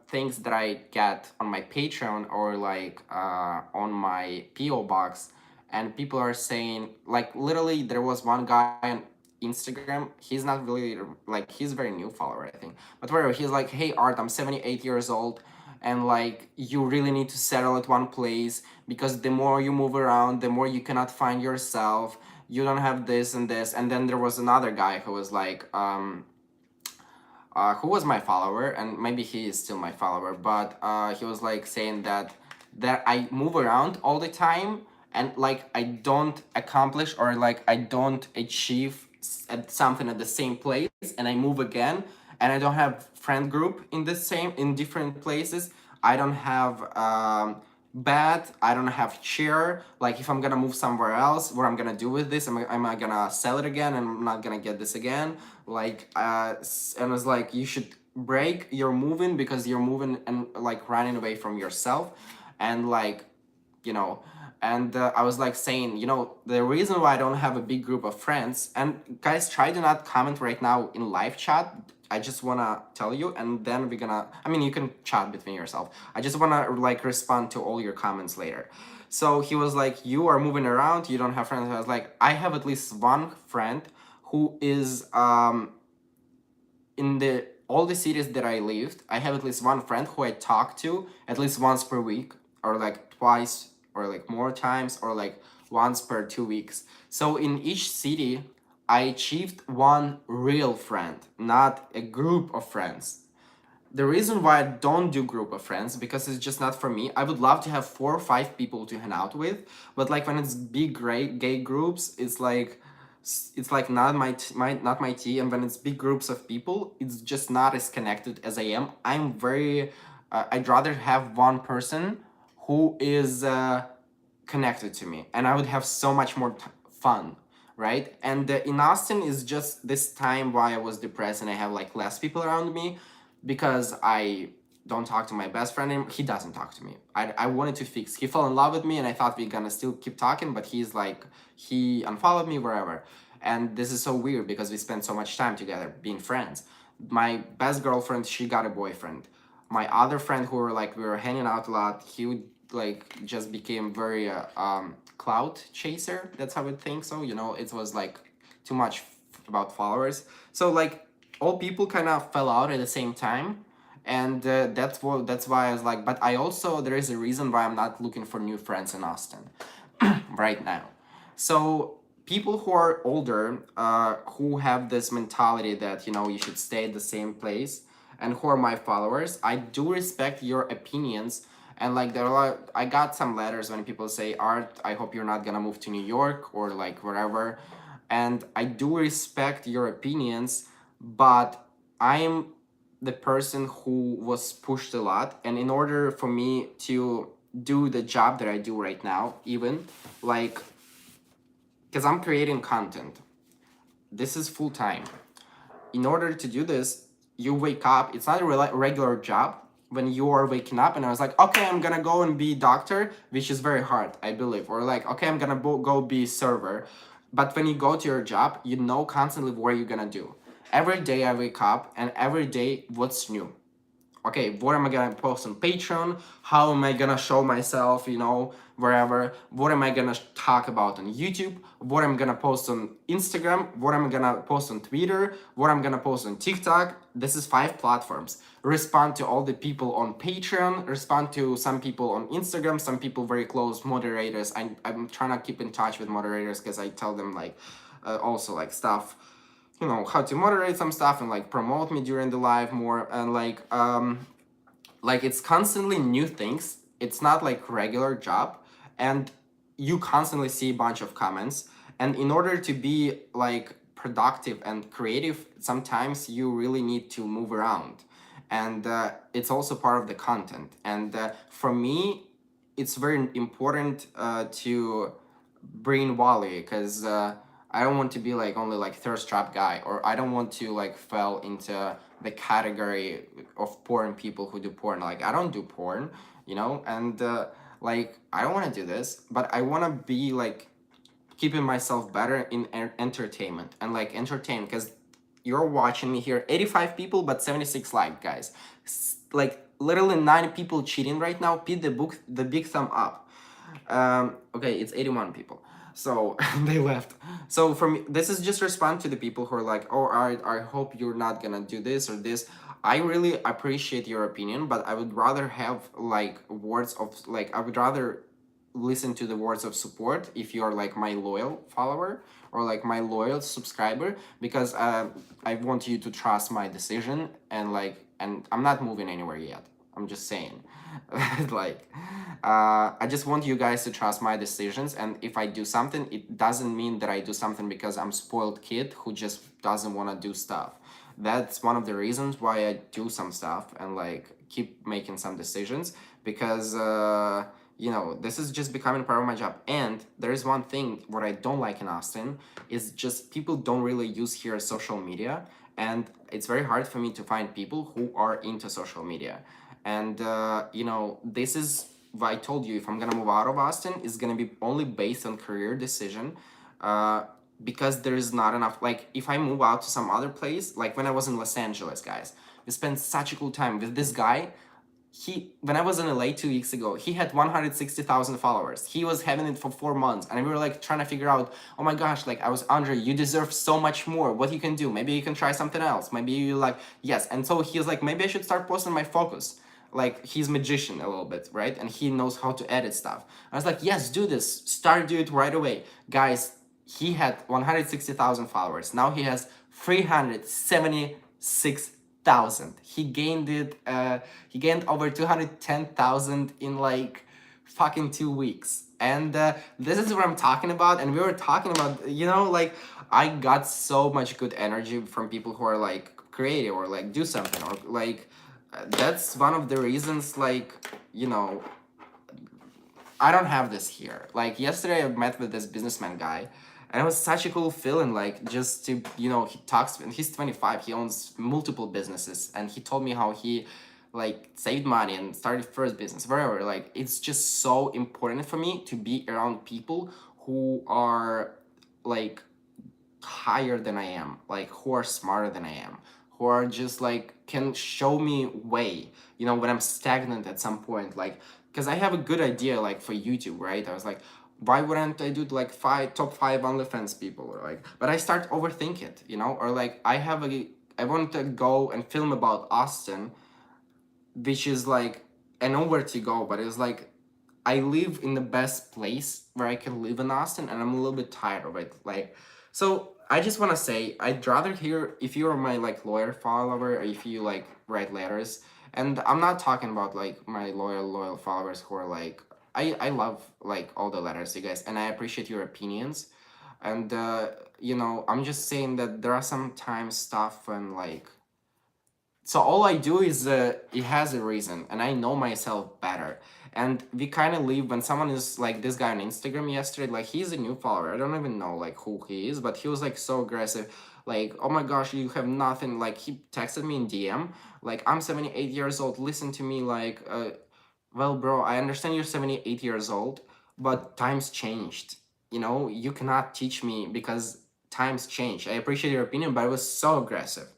things that I get on my Patreon or like on my PO box, and people are saying, like, literally there was one guy on Instagram. He's not really like, he's a very new follower, I think, but whatever. He's like, hey Art, I'm 78 years old, and like you really need to settle at one place because the more you move around, the more you cannot find yourself. You don't have this and this. And then there was another guy who was like who was my follower, and maybe he is still my follower, but he was like saying that I move around all the time, and like I don't accomplish or like I don't achieve at something at the same place, and I move again, and I don't have friend group in different places. I don't have bed, I don't have chair. Like if I'm gonna move somewhere else, what I'm gonna do with this? Am I gonna sell it again and I'm not gonna get this again? Like and it's like, you should break your moving because you're moving and like running away from yourself, and like, you know. And I was like saying, you know, the reason why I don't have a big group of friends, and guys, try to not comment right now in live chat. I just wanna tell you, and then we're gonna, I mean, you can chat between yourself. I just wanna like respond to all your comments later. So he was like, you are moving around, you don't have friends. I was like, I have at least one friend who is in all the cities that I lived. I have at least one friend who I talk to at least once per week, or like twice, or like more times, or like once per 2 weeks. So in each city, I achieved one real friend, not a group of friends. The reason why I don't do group of friends, because it's just not for me. I would love to have 4 or 5 people to hang out with, but like when it's big gay groups, it's like not my tea. And when it's big groups of people, it's just not as connected as I am. I'm very I'd rather have one person who is connected to me, and I would have so much more fun, right? And in Austin is just this time why I was depressed and I have like less people around me, because I don't talk to my best friend anymore. He doesn't talk to me. I wanted to fix. He fell in love with me, and I thought we're gonna still keep talking, but he's like, he unfollowed me wherever. And this is so weird because we spent so much time together being friends. My best girlfriend, she got a boyfriend. My other friend who we were hanging out a lot, he would like just became very clout chaser. That's how I would think. So, you know, it was like too much about followers. So like all people kind of fell out at the same time, and that's why I was like, but I also, there is a reason why I'm not looking for new friends in Austin right now. So people who are older, who have this mentality that, you know, you should stay at the same place, and who are my followers, I do respect your opinions. And like there are, I got some letters when people say, Art, I hope you're not gonna move to New York or like wherever. And I do respect your opinions, but I'm the person who was pushed a lot. And in order for me to do the job that I do right now, even like, because I'm creating content, this is full time. In order to do this, you wake up, it's not a regular job when you are waking up. And I was like, okay, I'm gonna go and be doctor, which is very hard, I believe. Or like, okay, I'm gonna go be server. But when you go to your job, you know constantly what you're gonna do. Every day I wake up, and every day what's new. Okay, what am I gonna post on Patreon? How am I gonna show myself, you know, wherever? What am I gonna talk about on YouTube? What I'm gonna post on Instagram? What am I gonna post on Twitter? What I'm gonna post on TikTok? This is 5 platforms. Respond to all the people on Patreon, respond to some people on Instagram, some people very close moderators. I'm trying to keep in touch with moderators because I tell them like also like stuff, you know, how to moderate some stuff and like promote me during the live more. And like it's constantly new things. It's not like regular job, and you constantly see a bunch of comments. And in order to be like productive and creative, sometimes you really need to move around, and it's also part of the content. And for me, it's very important to bring Wally, because I don't want to be like only like thirst trap guy, or I don't want to like fell into the category of porn people who do porn. Like I don't do porn, you know, and like I don't want to do this, but I want to be like keeping myself better in entertainment and like entertain, because you're watching me here, 85 people but 76 like guys. Like literally 9 people cheating right now. Put the big thumb up. Okay, it's 81 people. So they left. So for me, this is just respond to the people who are like, oh, I hope you're not gonna do this or this. I really appreciate your opinion, but I would rather have like words of like, I would rather listen to the words of support if you are like my loyal follower or like my loyal subscriber, because I want you to trust my decision. And like, and I'm not moving anywhere yet, I'm just saying. Like I just want you guys to trust my decisions, and if I do something, it doesn't mean that I do something because I'm spoiled kid who just doesn't want to do stuff. That's one of the reasons why I do some stuff and like keep making some decisions, because you know, this is just becoming part of my job. And there is one thing what I don't like in Austin is just people don't really use here social media, and it's very hard for me to find people who are into social media. And you know, this is what I told you, if I'm gonna move out of Austin, it's gonna be only based on career decision, because there is not enough. Like if I move out to some other place, like when I was in Los Angeles, guys, we spent such a cool time with this guy. When I was in LA 2 weeks ago, he had 160,000 followers. He was having it for 4 months, and we were like trying to figure out, oh my gosh, like I was, Andre, you deserve so much more. What you can do? Maybe you can try something else. Maybe you like, yes. And so he was like, maybe I should start posting my focus. Like he's magician a little bit, right? And he knows how to edit stuff. I was like, yes, do this. Start do it right away, guys. He had 160,000 followers. Now he has 376,000. He gained it. He gained over 210,000 in like fucking 2 weeks. And this is what I'm talking about. And we were talking about, you know, like I got so much good energy from people who are like creative or like do something or like. That's one of the reasons, like, you know, I don't have this here. Like yesterday I met with this businessman guy, and it was such a cool feeling, like just to, you know, he talks, and he's 25, he owns multiple businesses, and he told me how he like saved money and started first business, whatever. Like it's just so important for me to be around people who are like higher than I am, like who are smarter than I am, who are just like can show me way, you know, when I'm stagnant at some point. Like because I have a good idea like for YouTube, right? I was like, why wouldn't I do like top 5 OnlyFans people, or like, but I start overthink it, you know, or like I have I want to go and film about Austin, which is like, I know where to go, but it's like I live in the best place where I can live in Austin, and I'm a little bit tired of it. Like, so I just want to say, I'd rather hear if you're my like lawyer follower, or if you like write letters, and I'm not talking about like my loyal followers who are like, I love like all the letters you guys, and I appreciate your opinions, and I'm just saying that there are sometimes stuff when like, so all I do is it has a reason, and I know myself better. And we kind of leave when someone is like this guy on Instagram yesterday, like he's a new follower. I don't even know like who he is, but he was like so aggressive, like, oh my gosh, you have nothing. Like he texted me in DM, like, I'm 78 years old. Listen to me, like, well, bro, I understand you're 78 years old, but times changed. You cannot teach me because times change. I appreciate your opinion, but it was so aggressive,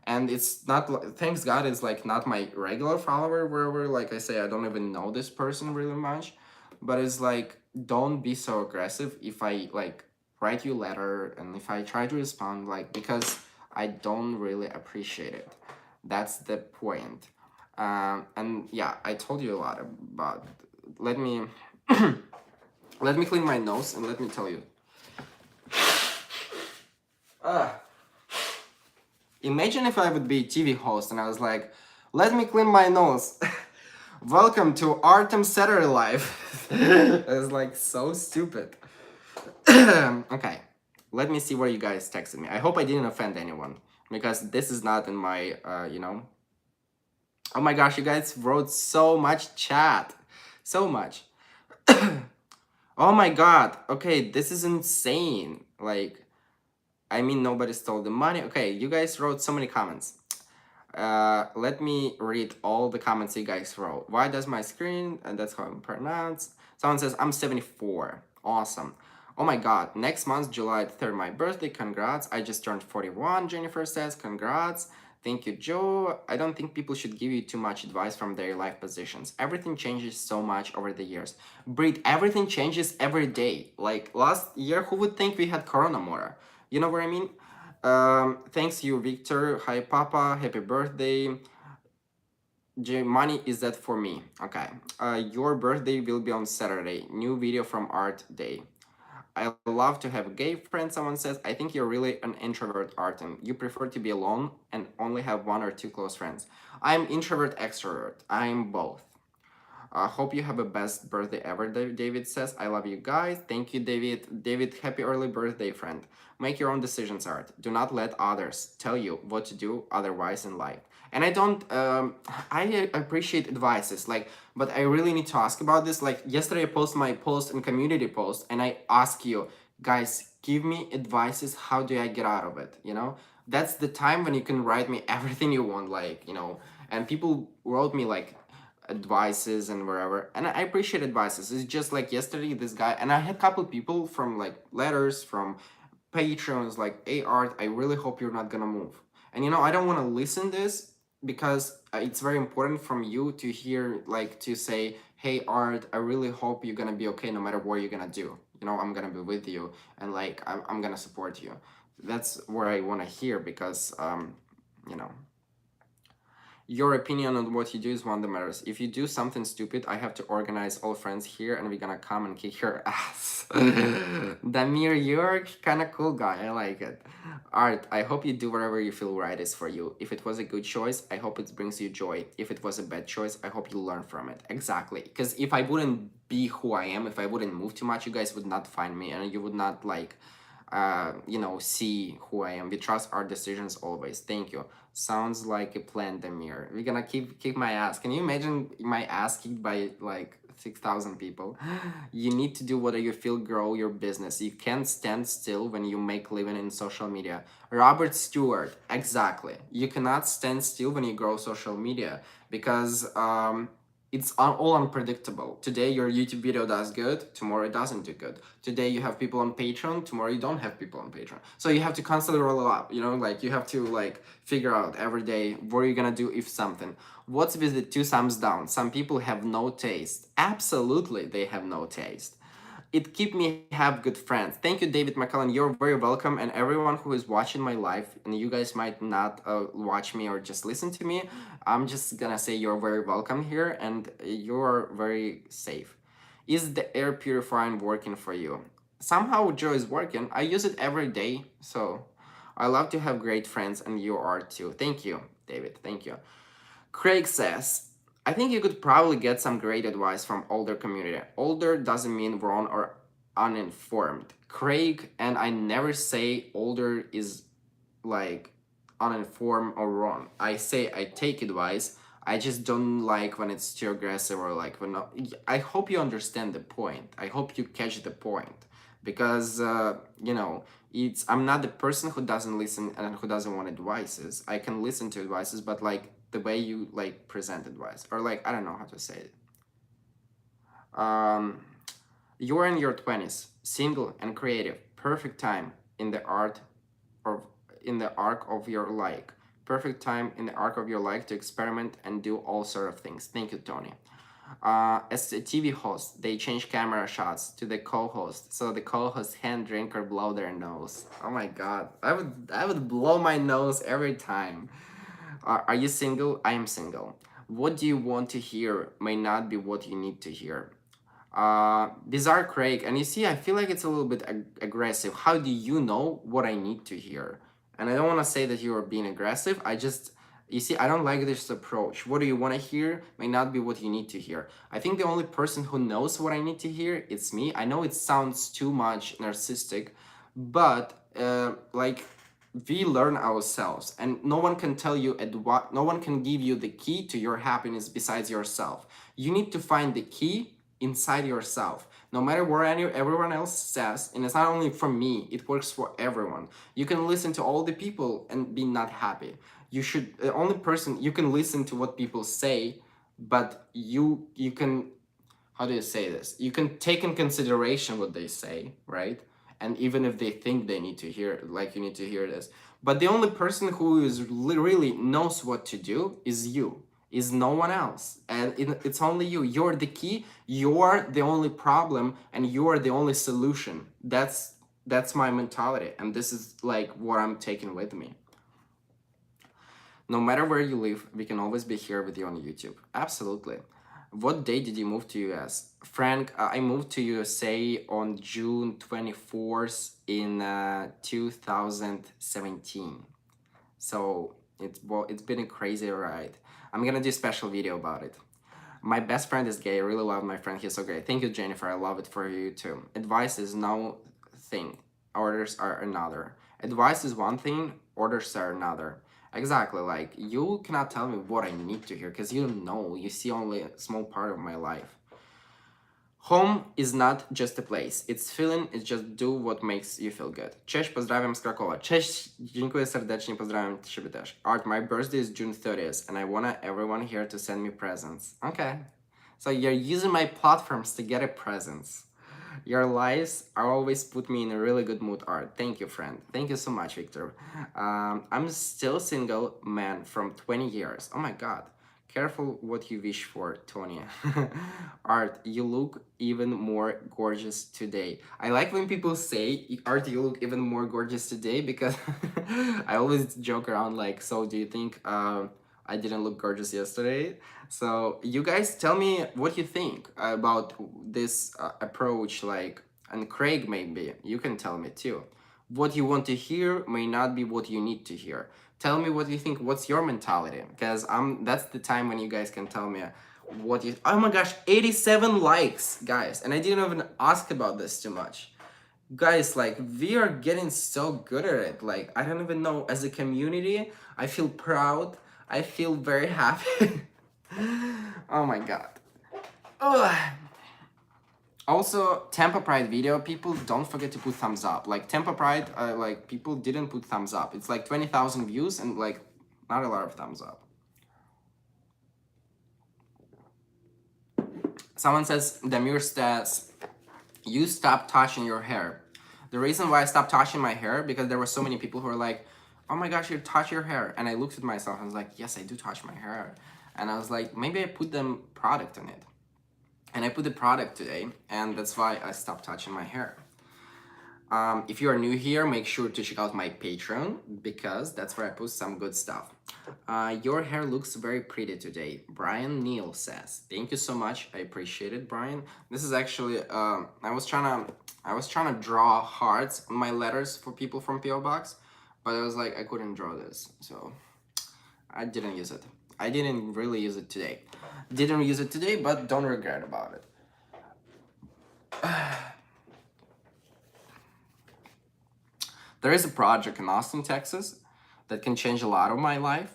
and it's not thanks god it's like not my regular follower, wherever, like I say, I don't even know this person really much, but it's like, don't be so aggressive if I like write you a letter and if I try to respond, like, because I don't really appreciate it. That's the point. And yeah, I told you a lot about, let me let me clean my nose and let me tell you. Ah. Imagine if I would be a TV host and I was like, let me clean my nose. Welcome to Artem Saturday Live. It's like so stupid. Okay, let me see where you guys texted me. I hope I didn't offend anyone, because this is not in my, Oh my gosh, you guys wrote so much chat. So much. Oh my god. Okay, this is insane. Like, I mean, nobody stole the money. Okay, you guys wrote so many comments. Let me read all the comments you guys wrote. Why does my screen, and that's how I'm pronounced. Someone says, I'm 74. Awesome. Oh my god, next month, July 3rd, my birthday. Congrats. I just turned 41, Jennifer says. Congrats. Thank you, Joe. I don't think people should give you too much advice from their life positions. Everything changes so much over the years. Breed, everything changes every day. Like last year, who would think we had Corona more? You know what I mean? Thanks you, Victor. Hi, Papa. Happy birthday. Money is that for me. Okay. Your birthday will be on Saturday. New video from Art Day. I love to have gay friends, someone says. I think you're really an introvert, Artem. You prefer to be alone and only have one or two close friends. I'm introvert, extrovert. I'm both. Hope you have a best birthday ever, David says. I love you guys. Thank you, David. David, happy early birthday, friend. Make your own decisions, Art. Do not let others tell you what to do otherwise in life. And I don't, I appreciate advices, like, but I really need to ask about this. Like, yesterday I posted my post and community post, and I ask you, guys, give me advices. How do I get out of it? That's the time when you can write me everything you want, like, and people wrote me, like, advices and wherever, and I appreciate advices. It's just like yesterday this guy, and I had a couple people from like letters from patrons, like, hey Art, I really hope you're not gonna move. And I don't want to listen this, because it's very important from you to hear, like, to say, hey Art, I really hope you're gonna be okay no matter what you're gonna do. I'm gonna be with you, and like I'm gonna support you. That's what I want to hear, because you know your opinion on what you do is one that matters. If you do something stupid, I have to organize all friends here and we're gonna come and kick your ass. Damir, you're kinda cool guy. I like it. Art, I hope you do whatever you feel right is for you. If it was a good choice, I hope it brings you joy. If it was a bad choice, I hope you learn from it. Exactly. Because if I wouldn't be who I am, if I wouldn't move too much, you guys would not find me, and you would not like see who I am. We trust our decisions always. Thank you. Sounds like a plan, Demir. We're gonna kick my ass. Can you imagine my ass kicked by like 6,000 people? You need to do what you feel, grow your business. You can't stand still when you make living in social media. Robert Stewart, exactly. You cannot stand still when you grow social media, because it's all unpredictable. Today your YouTube video does good, tomorrow it doesn't do good. Today you have people on Patreon, tomorrow you don't have people on Patreon. So you have to constantly roll it up, like you have to like figure out every day what are you gonna do if something. What's with the two thumbs down? Some people have no taste. Absolutely, they have no taste. It keep me have good friends. Thank you, David McCullen. You're very welcome, and everyone who is watching my live, and you guys might not watch me or just listen to me. I'm just gonna say you're very welcome here, and you're very safe. Is the air purifying working for you? Somehow Joe is working. I use it every day, so I love to have great friends, and you are too. Thank you, David. Thank you. Craig says, I think you could probably get some great advice from older community. Older doesn't mean wrong or uninformed. Craig, and I never say older is like uninformed or wrong. I say I take advice. I just don't like when it's too aggressive or like when not. I hope you understand the point. I hope you catch the point because it's I'm not the person who doesn't listen and who doesn't want advices. I can listen to advices, but like the way you like present advice or like I don't know how to say it. Um, you're in your 20s, single and creative, perfect time in the art or in the arc of your life. Perfect time in the arc of your life to experiment and do all sort of things. Thank you, Tony. As a TV host, they change camera shots to the co-host, so the co-host hand drink or blow their nose. Oh my god, I would blow my nose every time. Are you single? I am single. What do you want to hear may not be what you need to hear. Bizarre Craig, and you see, I feel like it's a little bit aggressive. How do you know what I need to hear? And I don't want to say that you are being aggressive. You see, I don't like this approach. What do you want to hear may not be what you need to hear. I think the only person who knows what I need to hear, it's me. I know it sounds too much narcissistic, but like we learn ourselves, and no one can tell you no one can give you the key to your happiness besides yourself. You need to find the key inside yourself. No matter what everyone else says, and it's not only for me, it works for everyone. You can listen to all the people and be not happy. You should the only person you can listen to what people say, but you can, how do you say this? You can take in consideration what they say, right? And even if they think they need to hear, like you need to hear this. But the only person who is really knows what to do is you, is no one else. And it's only you. You're the key, you're the only problem, and you're the only solution. That's my mentality. And this is like what I'm taking with me. No matter where you live, we can always be here with you on YouTube. Absolutely. What day did you move to US? Frank, I moved to USA on June 24th in 2017. So it's been a crazy ride. I'm gonna do a special video about it. My best friend is gay. I really love my friend. He's so great. Thank you, Jennifer. I love it for you too. Advice is no thing. Orders are another. Advice is one thing. Orders are another. Exactly. Like you cannot tell me what I need to hear because you don't know. You see only a small part of my life. Home is not just a place. It's feeling, it's just do what makes you feel good. Cześć, pozdrawiam z Krakowa. Cześć, dziękuję serdecznie, pozdrawiam ciebie też. Art, my birthday is June 30th and I want everyone here to send me presents. Okay. So you're using my platforms to get a presents. Your lives are always put me in a really good mood, Art. Thank you, friend. Thank you so much, Victor. I'm still single man from 20 years. Oh my god. Careful what you wish for, Tony. Art, you look even more gorgeous today. I like when people say, Art, you look even more gorgeous today, because I always joke around like, so do you think I didn't look gorgeous yesterday? So you guys tell me what you think about this approach, like, and Craig maybe, you can tell me too. What you want to hear may not be what you need to hear. Tell me what you think, what's your mentality? Because that's the time when you guys can tell me what you, oh my gosh, 87 likes, guys. And I didn't even ask about this too much. Guys, like, we are getting so good at it. Like, I don't even know, as a community, I feel proud. I feel very happy. Oh my god. Ugh. Also, Tampa Pride video, people don't forget to put thumbs up. Like, Tampa Pride, like, people didn't put thumbs up. It's like 20,000 views and, like, not a lot of thumbs up. Someone says, Damir says, you stopped touching your hair. The reason why I stopped touching my hair, because there were so many people who were like, oh my gosh, you touch your hair. And I looked at myself and I was like, yes, I do touch my hair. And I was like, maybe I put them product on it. and I put the product today, and that's why I stopped touching my hair. If you are new here, make sure to check out my Patreon because that's where I post some good stuff. Your hair looks very pretty today, Brian Neal says. Thank you so much. I appreciate it, Brian. This is actually I was trying to draw hearts on my letters for people from PO Box, but I was like I couldn't draw this, so I didn't use it. I didn't really use it today. Didn't use it today, but don't regret about it. There is a project in Austin, Texas that can change a lot of my life.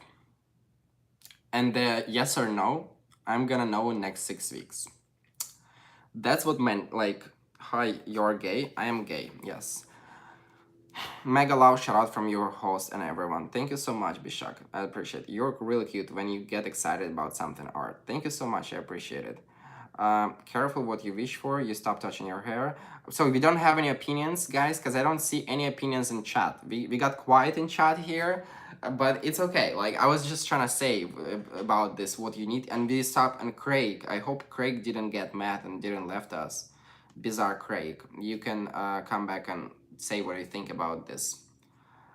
And the yes or no, I'm gonna know in next 6 weeks. That's what meant like, hi, you're gay. I am gay, yes. Mega love shout out from your host and everyone. Thank you so much, Bishak. I appreciate it. You're really cute when you get excited about something art. Thank you so much. I appreciate it. Careful what you wish for. You stop touching your hair. So we don't have any opinions, guys, because I don't see any opinions in chat. We got quiet in chat here, but it's okay. Like I was just trying to say about this, what you need, and we stop. And Craig, I hope Craig didn't get mad and didn't left us. Bizarre Craig, you can come back and say what you think about this.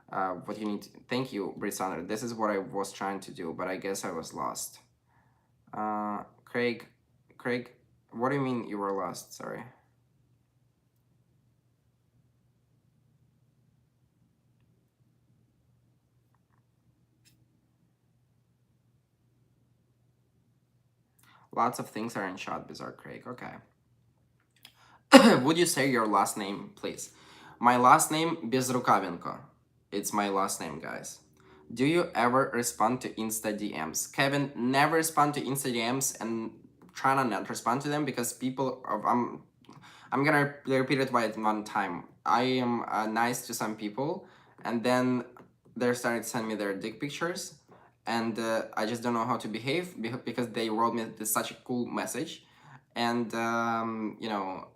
What you need. Thank you, Brisander. This is what I was trying to do, but I guess I was lost. Craig, what do you mean you were lost? Sorry. Lots of things are in shot, Bizarre Craig. Okay. Would you say your last name, please? My last name, Bezrukavenko. It's my last name, guys. Do you ever respond to Insta DMs? Kevin, never respond to Insta DMs and try to not respond to them because people, I'm gonna repeat it one time. I am nice to some people, and then they're starting to send me their dick pictures, and I just don't know how to behave because they wrote me this such a cool message, and now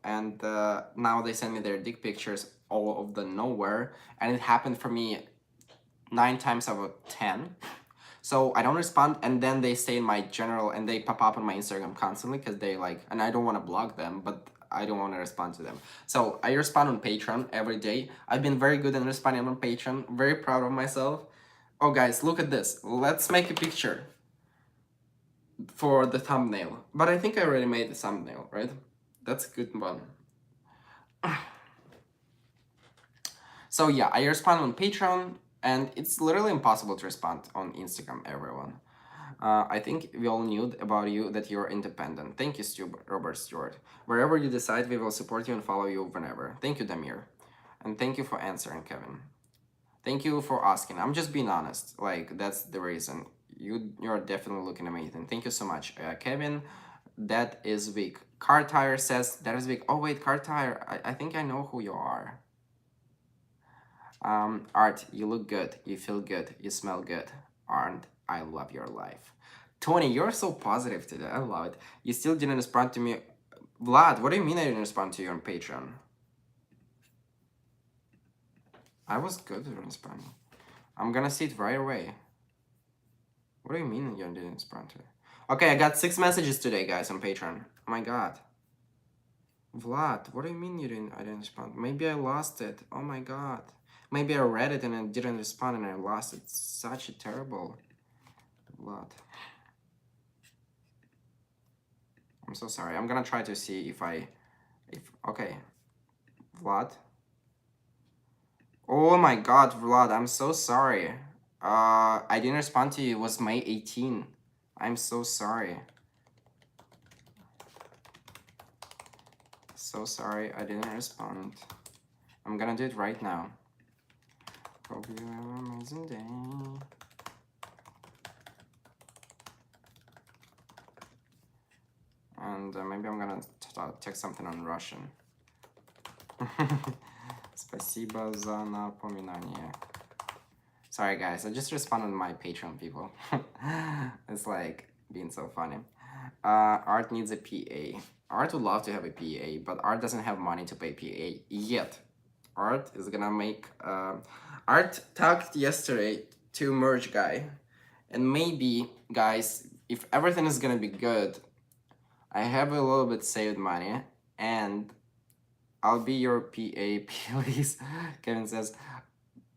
they send me their dick pictures all of the nowhere, and it happened for me 9 times out of 10. So I don't respond, and then they stay in my general, and they pop up on my Instagram constantly because they like, and I don't want to block them, but I don't want to respond to them. So I respond on Patreon every day. I've been very good in responding on Patreon. Very proud of myself. Oh, guys, look at this. Let's make a picture for the thumbnail. But I think I already made the thumbnail, right? That's a good one. So yeah, I respond on Patreon, and it's literally impossible to respond on Instagram, everyone. I think we all knew about you that you're independent. Thank you, Robert Stewart. Wherever you decide, we will support you and follow you whenever. Thank you, Damir. And thank you for answering, Kevin. Thank you for asking. I'm just being honest. Like, that's the reason. You're definitely looking amazing. Thank you so much, Kevin. That is weak. Car Tire says that is weak. Oh, wait, Car Tire. I think I know who you are. Art, you look good. You feel good. You smell good. Aren't I love your life. Tony, you're so positive today. I love it. You still didn't respond to me. Vlad, what do you mean I didn't respond to you on Patreon? I was good at responding. I'm gonna see it right away. What do you mean you didn't respond to it? Okay, I got 6 messages today, guys, on Patreon. Oh my god. Vlad, what do you mean I didn't respond? Maybe I lost it. Oh my god. Maybe I read it and I didn't respond and I lost it. Such a terrible Vlad. I'm so sorry. I'm gonna try to see if okay. Vlad. Oh my god, Vlad, I'm so sorry. I didn't respond to you. It was May 18. I'm so sorry. So sorry, I didn't respond. I'm gonna do it right now. Hope you have an amazing day. And maybe I'm gonna text something on Russian. Спасибо за напоминание. Sorry guys, I just responded to my Patreon people. It's like being so funny. Art needs a PA. Art would love to have a PA, but Art doesn't have money to pay PA yet. Art is gonna make... Art talked yesterday to Merge Guy. And maybe, guys, if everything is gonna be good, I have a little bit saved money, and I'll be your PA, please. Kevin says,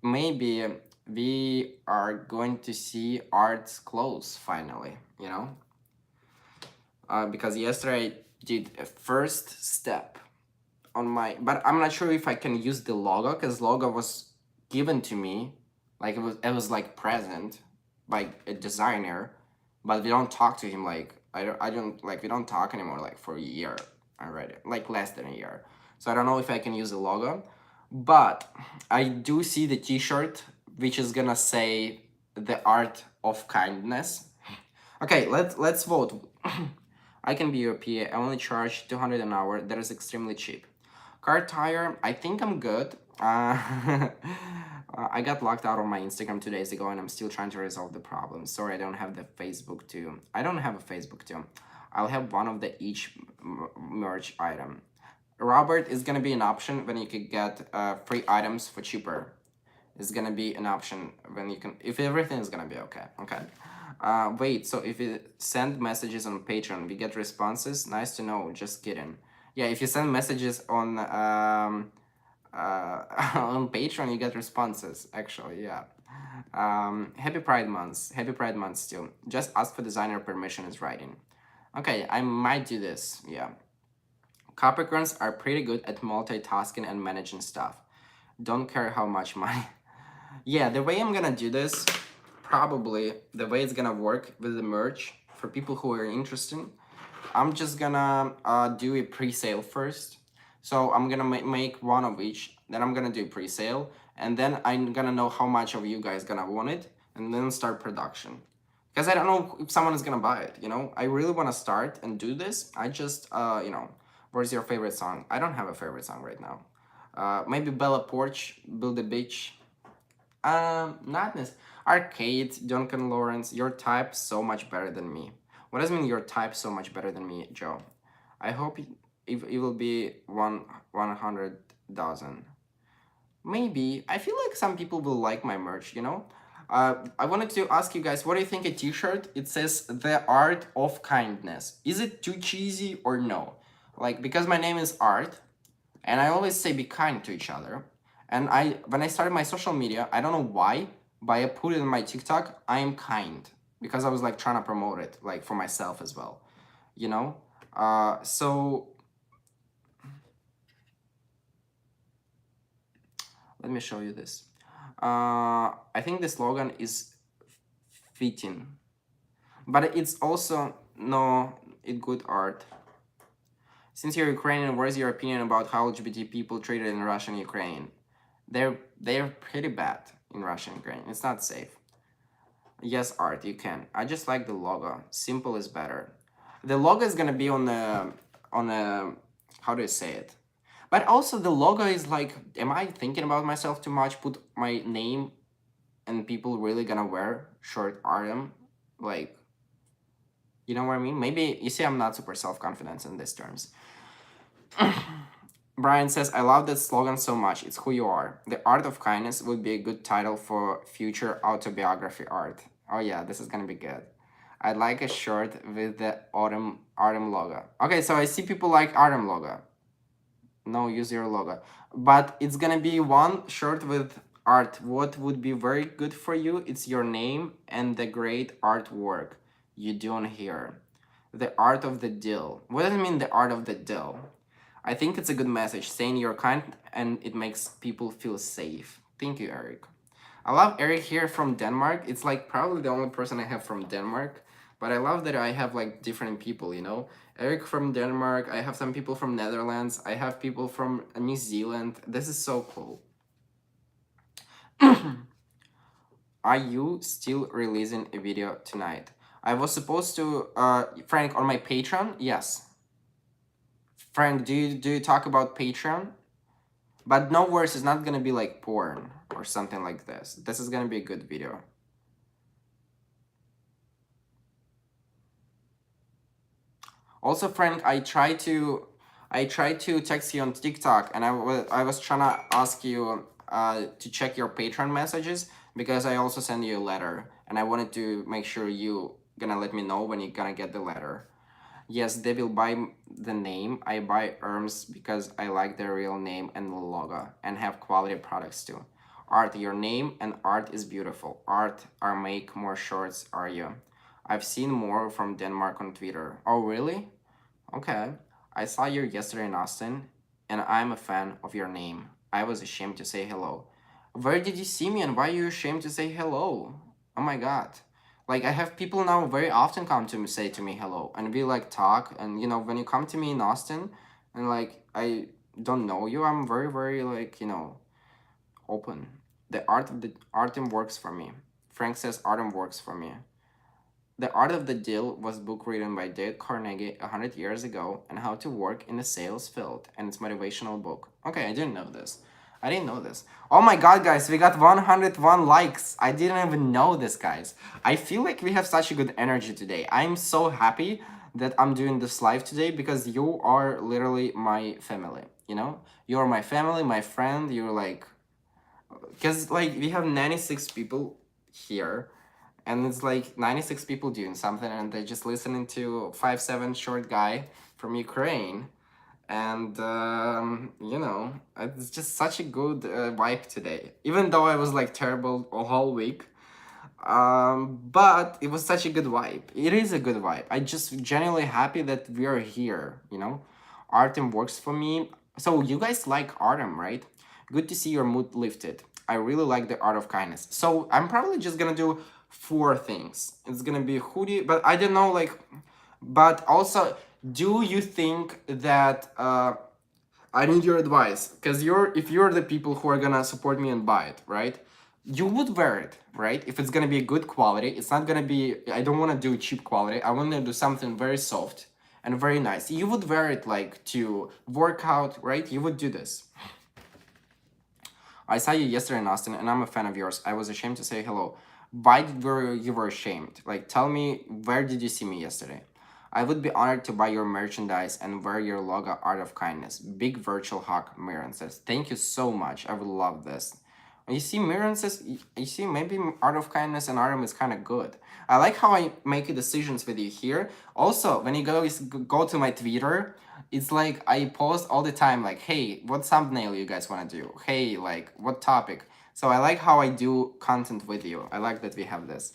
maybe we are going to see Art's clothes finally, you know? Because yesterday I did a first step on my, but I'm not sure if I can use the logo, because logo was given to me, like it was like present by a designer, but we don't talk to him, like I don't like, we don't talk anymore, like for a year already, like less than a year. So I don't know if I can use the logo, but I do see the t-shirt which is gonna say the art of kindness. Okay, let's vote. I can be your PA. I only charge 200 an hour. That is extremely cheap. Car tire, I think I'm good. I got locked out of my Instagram 2 days ago, and I'm still trying to resolve the problem. Sorry, I don't have the Facebook too. I don't have a Facebook too. I'll have one of the each merch item. Robert is gonna be an option when you could get free items for cheaper. It's gonna be an option when you can, if everything is gonna be okay. Okay. Wait, so if you send messages on Patreon, we get responses? Nice to know. Just kidding. Yeah, if you send messages on on Patreon, you get responses. Actually, yeah. Happy Pride Month. Happy Pride Month still. Just ask for designer permission is writing. Okay, I might do this. Yeah. Capricorns are pretty good at multitasking and managing stuff. Don't care how much money. Yeah, the way I'm gonna do this, probably the way it's gonna work with the merch for people who are interested, I'm just gonna do a pre-sale first. So I'm gonna make one of each, then I'm gonna do pre-sale, and then I'm gonna know how much of you guys gonna want it, and then start production. Because I don't know if someone is gonna buy it, you know? I really wanna start and do this. I just, where's your favorite song? I don't have a favorite song right now. Maybe Bella Porch, Build a Beach. Not Arcade, Duncan Lawrence, your type so much better than me. What does it mean your type so much better than me, Joe? I hope it will be 100,000. Maybe. I feel like some people will like my merch, you know? I wanted to ask you guys, what do you think a t-shirt? It says the art of kindness. Is it too cheesy or no? Like, because my name is Art, and I always say be kind to each other. And when I started my social media, I don't know why, but I put it in my TikTok, I am kind. Because I was like trying to promote it, like for myself as well. You know? So let me show you this. I think the slogan is fitting. But it's also no it good art. Since you're Ukrainian, what is your opinion about how LGBT people treated in Russia and Ukraine? They're pretty bad in Russia and Ukraine. It's not safe. Yes, Art, you can. I just like the logo. Simple is better. The logo is gonna be on a how do you say it? But also the logo is like, am I thinking about myself too much? Put my name and people really gonna wear short item? Like, you know what I mean? Maybe, you see, I'm not super self-confident in these terms. Brian says, I love that slogan so much. It's who you are. The art of kindness would be a good title for future autobiography art. Oh yeah, this is gonna be good. I'd like a shirt with the autumn logo. Okay, so I see people like autumn logo. No, use your logo. But it's gonna be one shirt with art. What would be very good for you? It's your name and the great artwork you do on here. The art of the deal. What does it mean, the art of the deal? I think it's a good message, saying you're kind and it makes people feel safe. Thank you, Eric. I love Eric here from Denmark. It's like probably the only person I have from Denmark, but I love that I have like different people, you know? Eric from Denmark, I have some people from Netherlands, I have people from New Zealand. This is so cool. Are you still releasing a video tonight? I was supposed to, Frank, on my Patreon? Yes. Frank, do you talk about Patreon? But no worries, it's not gonna be like porn or something like this. This is gonna be a good video. Also, Frank, I tried to text you on TikTok, and I was trying to ask you to check your Patreon messages, because I also sent you a letter, and I wanted to make sure you gonna let me know when you're gonna get the letter. Yes, they will buy the name. I buy Erms because I like the real name and the logo and have quality products too. Art, your name and art is beautiful. Art, are make more shorts, are you? I've seen more from Denmark on Twitter. Oh, really? Okay. I saw you yesterday in Austin, and I'm a fan of your name. I was ashamed to say hello. Where did you see me, and why are you ashamed to say hello? Oh my god. Like, I have people now very often come to me, say to me hello, and we like talk, and when you come to me in Austin, and like, I don't know you, I'm very, very, like, open. The Artem works for me. Frank says Artem works for me. The Art of the Deal was a book written by Dale Carnegie 100 years ago and how to work in the sales field, and it's a motivational book. Okay, I didn't know this. I didn't know this. Oh my god, guys, we got 101 likes. I didn't even know this, guys. I feel like we have such a good energy today. I'm so happy that I'm doing this live today because you are literally my family, you know? You're my family, my friend. You're like, because like we have 96 people here, and it's like 96 people doing something, and they're just listening to 5'7" short guy from Ukraine. And it's just such a good vibe today, even though I was like terrible a whole week. But it was such a good vibe. It is a good vibe. I just genuinely happy that we are here. Artem works for me. So you guys like Artem, right? Good to see your mood lifted. I really like the art of kindness. So I'm probably just gonna do four things. It's gonna be hoodie, but I don't know, like, but also, do you think that I need your advice? Because if you're the people who are gonna support me and buy it, right? You would wear it, right? If it's gonna be good quality, it's not gonna be. I don't want to do cheap quality. I want to do something very soft and very nice. You would wear it like to work out, right? You would do this. I saw you yesterday in Austin, and I'm a fan of yours. I was ashamed to say hello. Why were you were ashamed? Like, tell me, where did you see me yesterday? I would be honored to buy your merchandise and wear your logo, Art of Kindness. Big virtual hug, Miran says. Thank you so much. I would love this. You see, Miran says, you see, maybe Art of Kindness and Artem is kind of good. I like how I make decisions with you here. Also, when you go to my Twitter, it's like I post all the time, like, hey, what thumbnail you guys want to do? Hey, like, what topic? So I like how I do content with you. I like that we have this.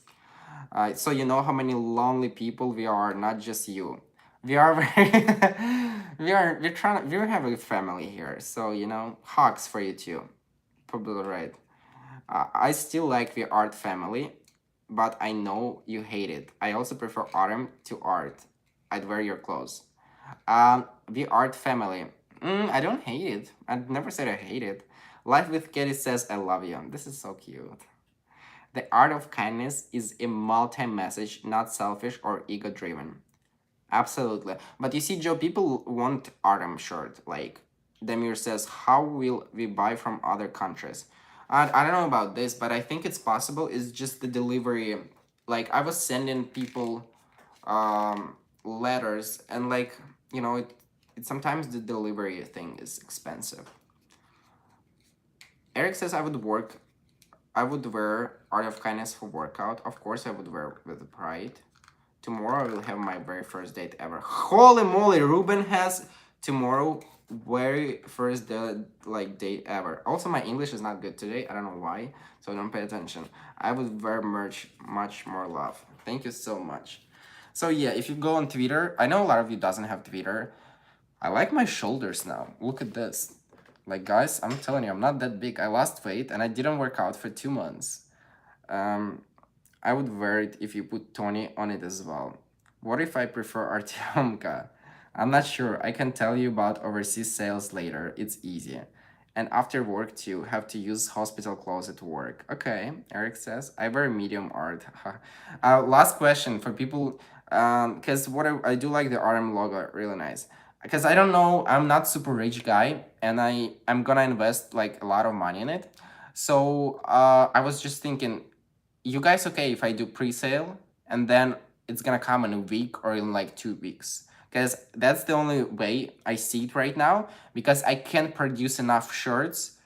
So you know how many lonely people we are, not just you. We are very we're having a family here. So hugs for you too. Probably right. I still like the art family, but I know you hate it. I also prefer autumn to art. I'd wear your clothes. The art family. I don't hate it. I never said I hate it. Life with Katie says I love you. This is so cute. The art of kindness is a multi-message, not selfish or ego-driven. Absolutely. But you see, Joe, people want Artem shirt. Like, Demir says, how will we buy from other countries? I don't know about this, but I think it's possible. It's just the delivery. Like, I was sending people letters, and like, it sometimes the delivery thing is expensive. Eric says I would wear Art of Kindness for workout. Of course, I would wear with pride. Tomorrow I will have my very first date ever. Holy moly, Ruben has tomorrow very first date ever. Also, my English is not good today. I don't know why, so don't pay attention. I would very much more love. Thank you so much. So yeah, if you go on Twitter, I know a lot of you doesn't have Twitter. I like my shoulders now. Look at this. Like, guys, I'm telling you, I'm not that big. I lost weight and I didn't work out for 2 months. Um, I would wear it if you put Tony on it as well. What if I prefer Artyomka? I'm not sure. I can tell you about overseas sales later. It's easy. And after work too, have to use hospital clothes at work. Okay, Eric says. I wear medium art. Last question for people, because what I do like the RM logo, really nice. Because I don't know, I'm not super rich guy, and I'm gonna invest like a lot of money in it. So I was just thinking, you guys okay if I do pre-sale and then it's gonna come in a week or in like 2 weeks? Because that's the only way I see it right now, because I can't produce enough shirts.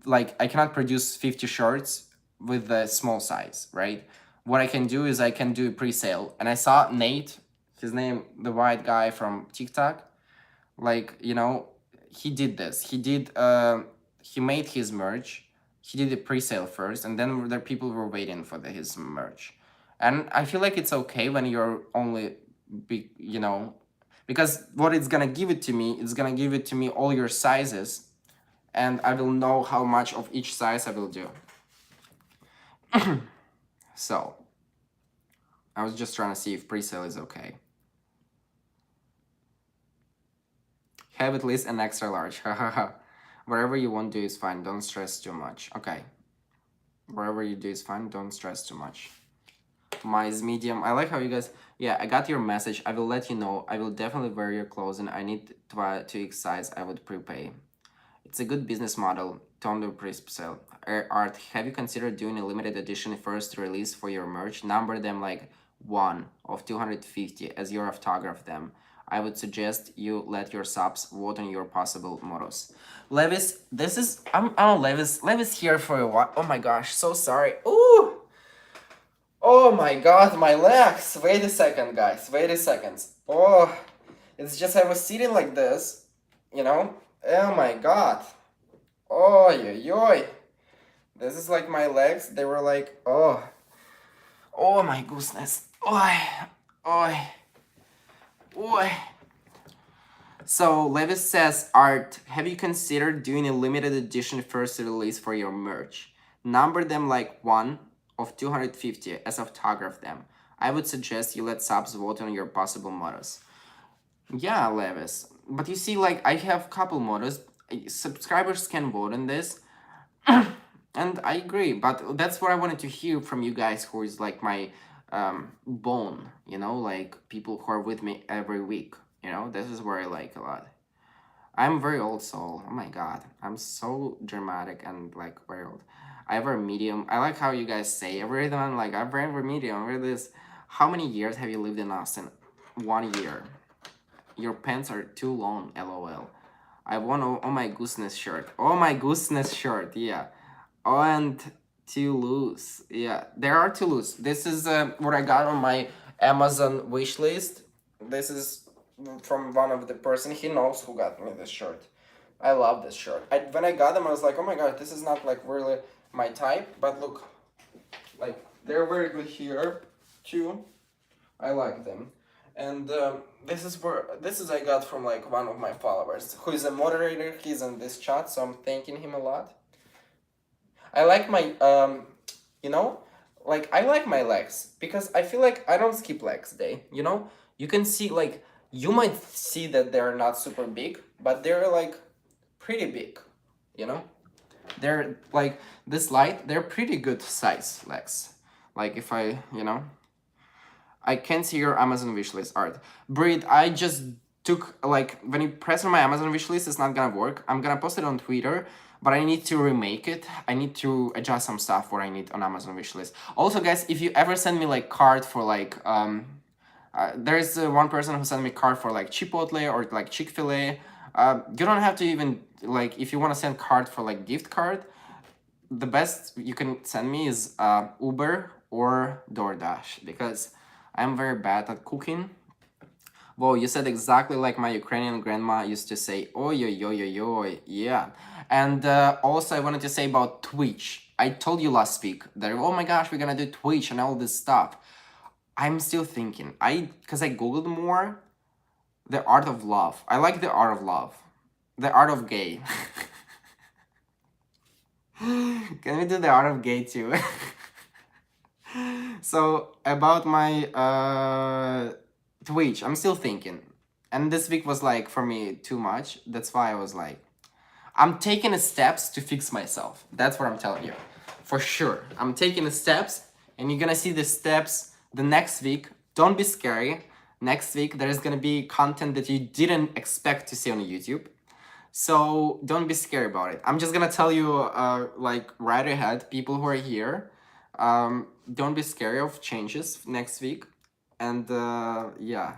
Like, I cannot produce 50 shirts with the small size, right? What I can do is I can do a pre-sale. And I saw Nate his name, the white guy from TikTok, like, he did this. He made his merch. He did the pre-sale first, and then the people were waiting for his merch. And I feel like it's okay when you're only, because what it's gonna give it to me, it's gonna give it to me all your sizes, and I will know how much of each size I will do. So, I was just trying to see if pre-sale is okay. Have at least an extra large. Hahaha. Whatever you want to do is fine. Don't stress too much. Okay. Whatever you do is fine. Don't stress too much. My is medium. I like how you guys... Yeah, I got your message. I will let you know. I will definitely wear your clothes, and I need 2x size. I would prepay. It's a good business model. Tondo pre-sale. Art, have you considered doing a limited edition first release for your merch? Number them like 1 of 250 as you autograph them. I would suggest you let your subs vote on your possible mottos. Levis, this is... Levis. Levis here for a while. Oh my gosh, so sorry. Ooh! Oh my god, my legs! Wait a second, guys. Wait a second. Oh, it's just I was sitting like this, Oh my god. Oh, yoy. This is like my legs. They were like, oh. Oh my goodness. Oi. Oi. Oi. So, Levis says, Art, have you considered doing a limited edition first release for your merch? Number them like 1 of 250 as autograph them. I would suggest you let subs vote on your possible mottos. Yeah, Levis. But you see, like, I have couple mottos. Subscribers can vote on this. And I agree, but that's what I wanted to hear from you guys, who is like my bone, like people who are with me every week. This is where I like a lot. I'm very old soul. Oh my god. I'm so dramatic and like very old. I have a medium. I like how you guys say everything. Like, I'm very medium. With this. How many years have you lived in Austin? 1 year. Your pants are too long, lol. I want oh my goodness shirt. Oh my goodness shirt, yeah. Oh, and too loose. Yeah, there are too loose. This is what I got on my Amazon wish list. This is from one of the person. He knows who got me this shirt. I love this shirt. When I got them, I was like, oh my god, this is not like really my type. But look, like they're very good here too. I like them. And this is I got from like one of my followers who is a moderator. He's in this chat, so I'm thanking him a lot. I like my I like my legs because I feel like I don't skip legs day. You can see like you might see that they're not super big, but they're like pretty big. They're like this light. They're pretty good size legs. Like if I can see your Amazon wishlist, Art. Breed, I just took, like, when you press on my Amazon wishlist, it's not gonna work. I'm gonna post it on Twitter, but I need to remake it. I need to adjust some stuff what I need on Amazon wishlist. Also, guys, if you ever send me, like, card for, like, there's one person who sent me card for, like, Chipotle or, like, Chick-fil-A. You don't have to even, like, if you want to send card for, like, gift card, the best you can send me is Uber or DoorDash, because I'm very bad at cooking. Whoa, you said exactly like my Ukrainian grandma used to say, oi, oi, oi, oi, oi, yeah. And also I wanted to say about Twitch. I told you last week that, oh my gosh, we're gonna do Twitch and all this stuff. I'm still thinking, because I Googled more, the art of love. I like the art of love. The art of gay. Can we do the art of gay too? So, about my Twitch, I'm still thinking. And this week was like, for me, too much. That's why I was like, I'm taking the steps to fix myself. That's what I'm telling you. For sure. I'm taking the steps, and you're gonna see the steps the next week. Don't be scary. Next week, there's gonna be content that you didn't expect to see on YouTube. So, don't be scared about it. I'm just gonna tell you, like, right ahead, people who are here, don't be scared of changes next week. And yeah.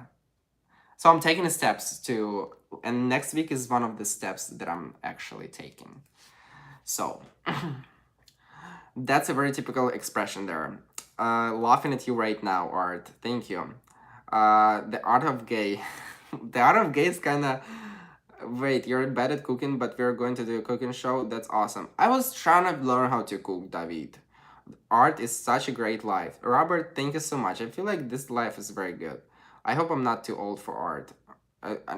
So I'm taking the steps to, and next week is one of the steps that I'm actually taking. So, that's a very typical expression there. Laughing at you right now, Art. Thank you. The art of gay. The art of gay is kind of. Wait, you're bad at cooking, but we're going to do a cooking show? That's awesome. I was trying to learn how to cook, David. Art is such a great life. Robert, thank you so much. I feel like this life is very good. I hope I'm not too old for art.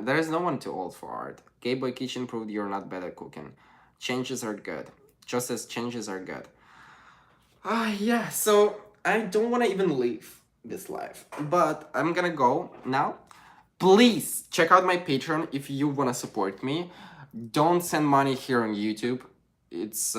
There is no one too old for art. Gay Boy Kitchen proved you're not bad at cooking. Changes are good. Just as changes are good. Yeah, so I don't want to even leave this life. But I'm gonna go now. Please check out my Patreon if you want to support me. Don't send money here on YouTube. It's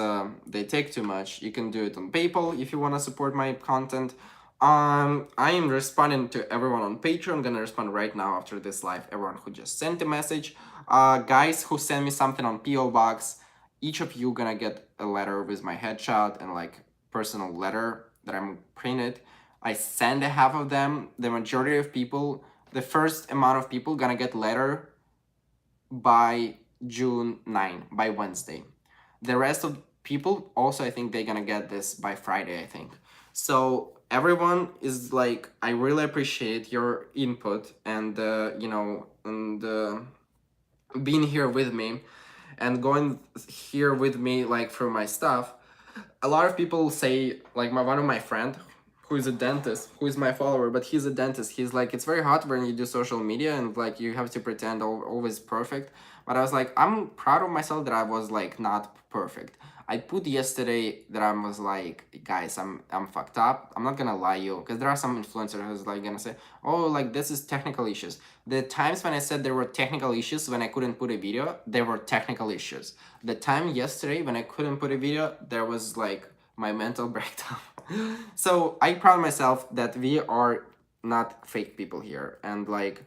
they take too much. You can do it on PayPal if you want to support my content. I am responding to everyone on Patreon. I'm gonna respond right now after this live. Everyone who just sent a message, guys who send me something on PO box. Each of you gonna get a letter with my headshot and like personal letter that I'm printed. I send a half of them. The majority of people, the first amount of people gonna get letter by June 9, by Wednesday. The rest of people also, I think they're gonna get this by Friday, I think. So everyone is like, I really appreciate your input and being here with me and going here with me like through my stuff. A lot of people say, like one of my friend who is a dentist, who is my follower, but he's a dentist. He's like, it's very hard when you do social media and like you have to pretend always perfect. But I was like, I'm proud of myself that I was like not perfect. I put yesterday that I was like, guys, I'm fucked up. I'm not gonna lie you, because there are some influencers who's like gonna say, oh, like this is technical issues. The times when I said there were technical issues when I couldn't put a video, there were technical issues. The time yesterday when I couldn't put a video, there was like my mental breakdown. So I proud myself that we are not fake people here, and like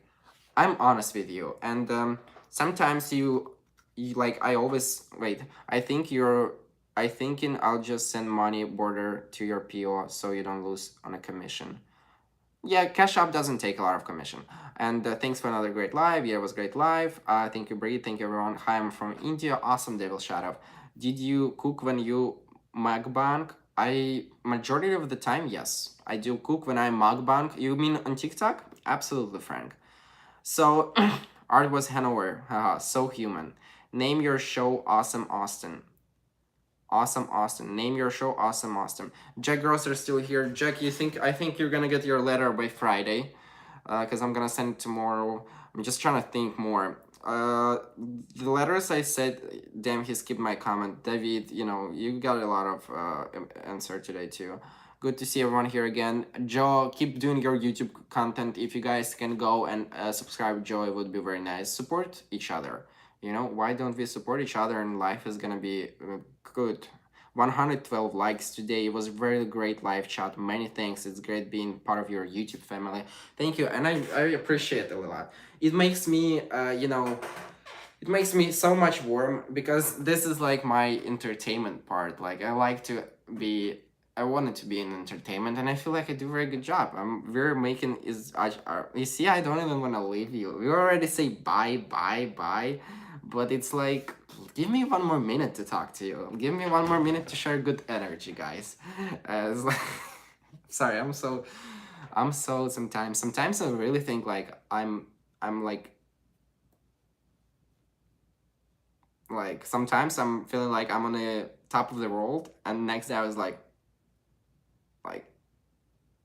I'm honest with you. And sometimes you like I always wait. I thinking I'll just send money border to your PO so you don't lose on a commission. Yeah, Cash App doesn't take a lot of commission. And thanks for another great live. Yeah, it was great live. Thank you, Bree. Thank you, everyone. Hi, I'm from India. Awesome, Devil Shadow. Did you cook when you mukbang? Majority of the time, yes. I do cook when I mukbang. You mean on TikTok? Absolutely, Frank. So, art was Hanover. Haha, so human. Name your show Awesome Austin. Awesome Austin. Name your show Awesome Austin. Jack Grosser still here. Jack, I think you're gonna get your letter by Friday, because I'm gonna send it tomorrow. I'm just trying to think more. The letters I said, damn, he skipped my comment. David, you got a lot of answer today too. Good to see everyone here again. Joe, keep doing your YouTube content. If you guys can go and subscribe, Joe, it would be very nice. Support each other. Why don't we support each other, and life is gonna be good. 112 likes today. It was a very great live chat. Many thanks. It's great being part of your YouTube family. Thank you, and I appreciate it a lot. It makes me it makes me so much warm, because this is like my entertainment part. Like I wanted to be in entertainment, and I feel like I do a very good job. We're making is you see, I don't even want to leave you. We already say bye, bye, bye, but it's like, give me one more minute to talk to you. Give me one more minute to share good energy, guys. It's like, sorry, I'm so sometimes I really think like I'm like sometimes I'm feeling like I'm on the top of the world, and next day I was like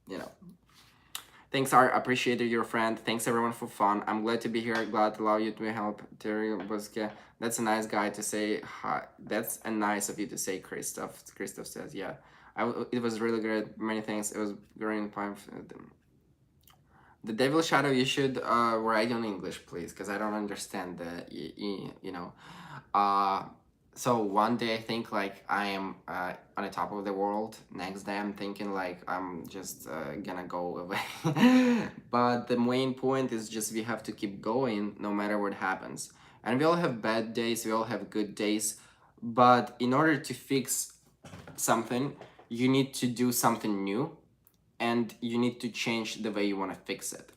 you know thanks, Art. Appreciated your friend. Thanks everyone for fun. I'm glad to be here. Glad to allow you to help. Terry Buske. That's a nice guy to say hi. That's a nice of you to say, Christoph. Christoph says, yeah. It was really good. Many thanks. It was growing time. The Devil Shadow, you should write on English, please, because I don't understand uh, so one day I think like I am on the top of the world. Next day I'm thinking like I'm just gonna go away. But the main point is just we have to keep going no matter what happens. And we all have bad days, we all have good days. But in order to fix something, you need to do something new, and you need to change the way you want to fix it.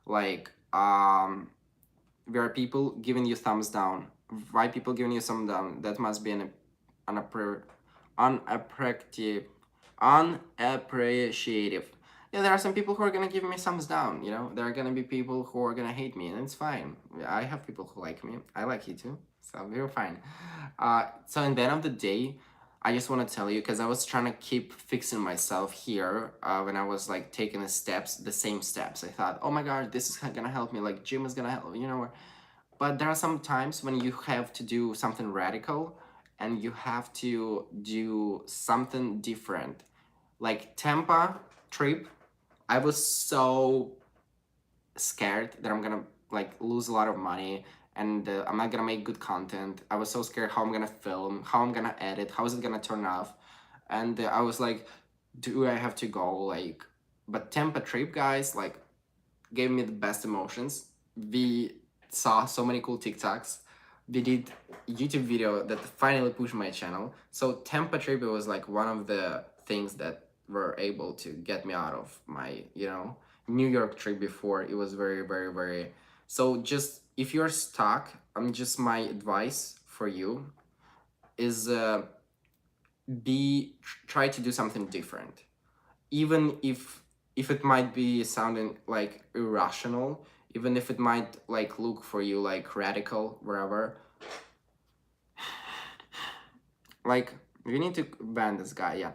Like there are people giving you thumbs down. Why people giving you thumbs down? That must be an unappreciative. yeah, there are some people who are gonna give me thumbs down, you know? There are gonna be people who are gonna hate me, and it's fine. I have people who like me. I like you too, so we're fine. So in the end of the day, I just want to tell you, because I was trying to keep fixing myself here when I was like taking the same steps. I thought, oh my god, this is gonna help me, like gym is gonna help, you know. But there are some times when you have to do something radical and you have to do something different. Like Tampa trip, I was so scared that I'm gonna like lose a lot of money and I'm not gonna make good content. I was so scared how I'm gonna film, how I'm gonna edit, how is it gonna turn off. And I was like, do I have to go? Like, but Tampa trip, guys, like, gave me the best emotions. We saw so many cool TikToks. We did YouTube video that finally pushed my channel. So Tampa trip was like one of the things that were able to get me out of my, you know, New York trip before. It was very, very, very. So just if you're stuck, just my advice for you is try to do something different, even if it might be sounding like irrational, even if it might like look for you like radical, wherever. Like, you need to ban this guy, yeah.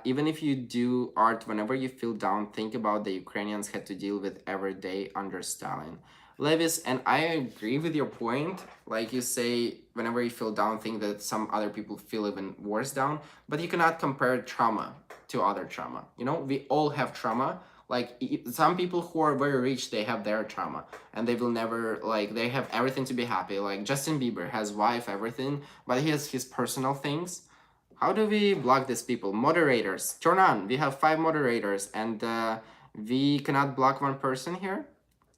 Even if you do art, whenever you feel down, think about the Ukrainians had to deal with every day under Stalin. Levis, and I agree with your point. Like you say, whenever you feel down, think that some other people feel even worse down. But you cannot compare trauma to other trauma. You know, we all have trauma. Like some people who are very rich, they have their trauma, and they will never like they have everything to be happy. Like Justin Bieber has wife, everything, but he has his personal things. How do we block these people? Moderators, turn on. We have 5 moderators, and we cannot block one person here.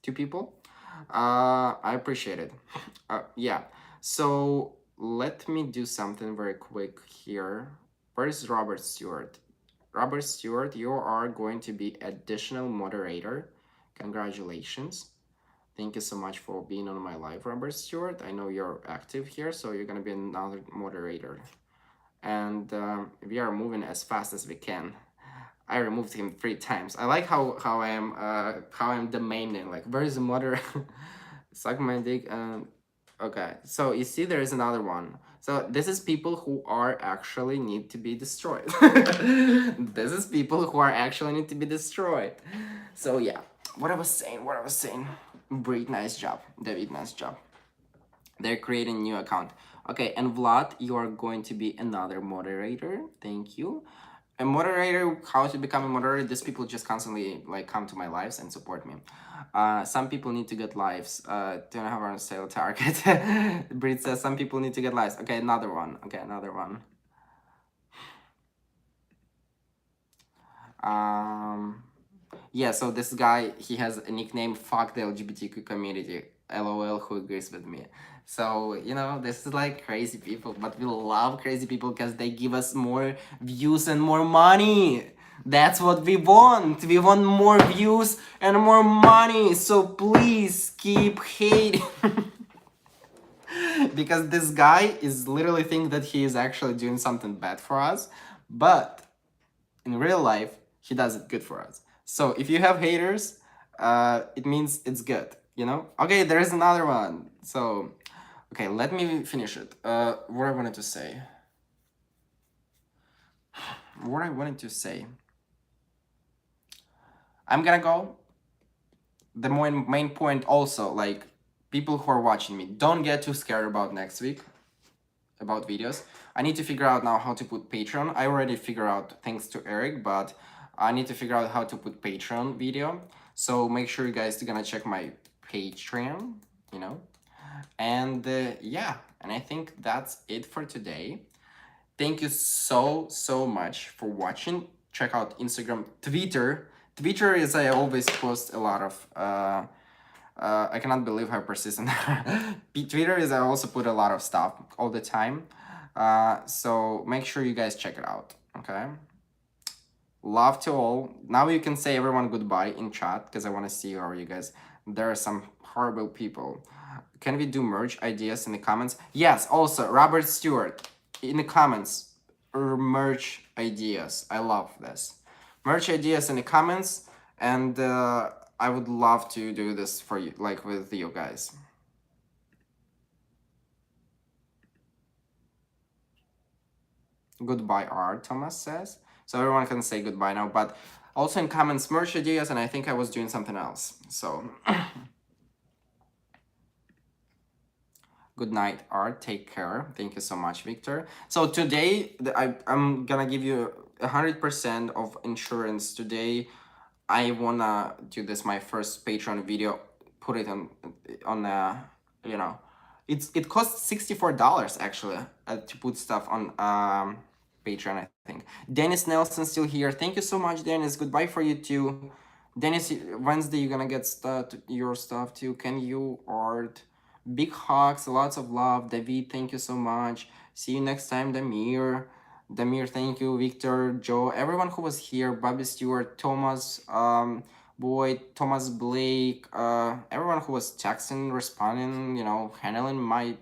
2 people. I appreciate it. Yeah. So let me do something very quick here. Where is Robert Stewart? Robert Stewart, you are going to be additional moderator. Congratulations. Thank you so much for being on my live, Robert Stewart. I know you're active here, so you're going to be another moderator. And we are moving as fast as we can. I removed him 3 times. I like how I'm the main name. Like, where is the moderator? Suck my dick. Okay, so you see there is another one. So this is people who are actually need to be destroyed. This is people who are actually need to be destroyed. So yeah, what I was saying. Great, nice job. David, nice job. They're creating new account. Okay, and Vlad, you are going to be another moderator. Thank you. A moderator, how to become a moderator? These people just constantly like come to my lives and support me. Some people need to get lives. Don't have a sale target. Brit says some people need to get lives. Okay, another one. Yeah, so this guy, he has a nickname, fuck the LGBTQ community. LOL, who agrees with me? So, you know, this is like crazy people, but we love crazy people because they give us more views and more money. That's what we want. We want more views and more money. So please keep hating. Because this guy is literally thinking that he is actually doing something bad for us. But in real life, he does it good for us. So if you have haters, it means it's good, you know? Okay, there is another one. So, okay, let me finish it. What I wanted to say. I'm gonna go. The main point also, like, people who are watching me, don't get too scared about next week, about videos. I need to figure out now how to put Patreon. I already figured out thanks to Eric, but I need to figure out how to put Patreon video. So make sure you guys are gonna check my Patreon, you know. And yeah, and I think that's it for today. Thank you so much for watching. Check out Instagram, Twitter. Twitter is I always post a lot of I cannot believe how persistent. Twitter is I also put a lot of stuff all the time. So make sure you guys check it out. Okay. Love to all. Now you can say everyone goodbye in chat because I want to see how you guys. There are some horrible people. Can we do merch ideas in the comments? Yes. Also, Robert Stewart in the comments. Merch ideas. I love this. merch ideas in the comments, and I would love to do this for you, like with you guys. Goodbye, art, Thomas says. So everyone can say goodbye now, but also in comments, merch ideas, and I think I was doing something else. So good night, art. Take care. Thank you so much, Victor. So today, I'm gonna give you 100% of insurance today. I wanna do this my first Patreon video. Put it on you know, it costs $64 actually to put stuff on Patreon. I think Dennis Nelson still here. Thank you so much, Dennis. Goodbye for you too. Dennis, Wednesday you're gonna get your stuff too. Can you art? Big hugs, lots of love. David, thank you so much. See you next time, Damir. Damir, thank you. Victor, Joe, everyone who was here. Bobby Stewart, Thomas, Boyd, Thomas Blake, everyone who was texting, responding, handling my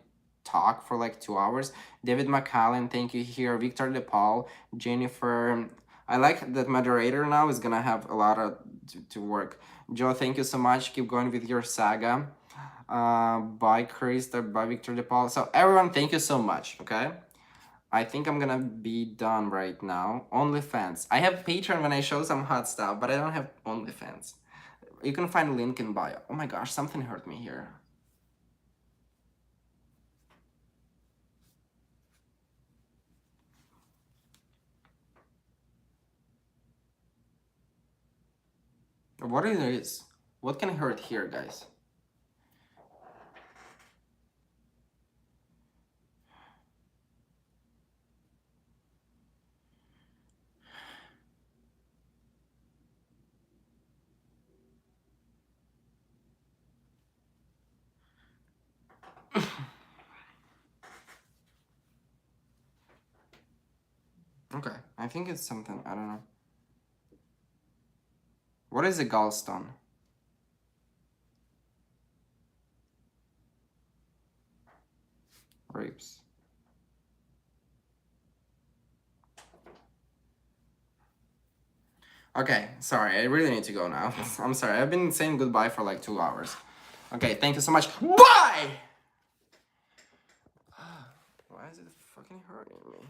talk for like 2 hours. David McCallan, thank you here. Victor DePaul, Jennifer. I like that moderator now is gonna have a lot of to work. Joe, thank you so much. Keep going with your saga. By Chris, by Victor DePaul. So everyone, thank you so much. Okay, I think I'm gonna be done right now. OnlyFans. I have Patreon when I show some hot stuff, but I don't have OnlyFans. You can find a link in bio. Oh my gosh, something hurt me here. What it is? What can hurt here, guys? Okay, I think it's something, I don't know. What is a gallstone? Rapes. Okay, sorry, I really need to go now. I'm sorry, I've been saying goodbye for like 2 hours. Okay, thank you so much. Bye! Why is it fucking hurting me?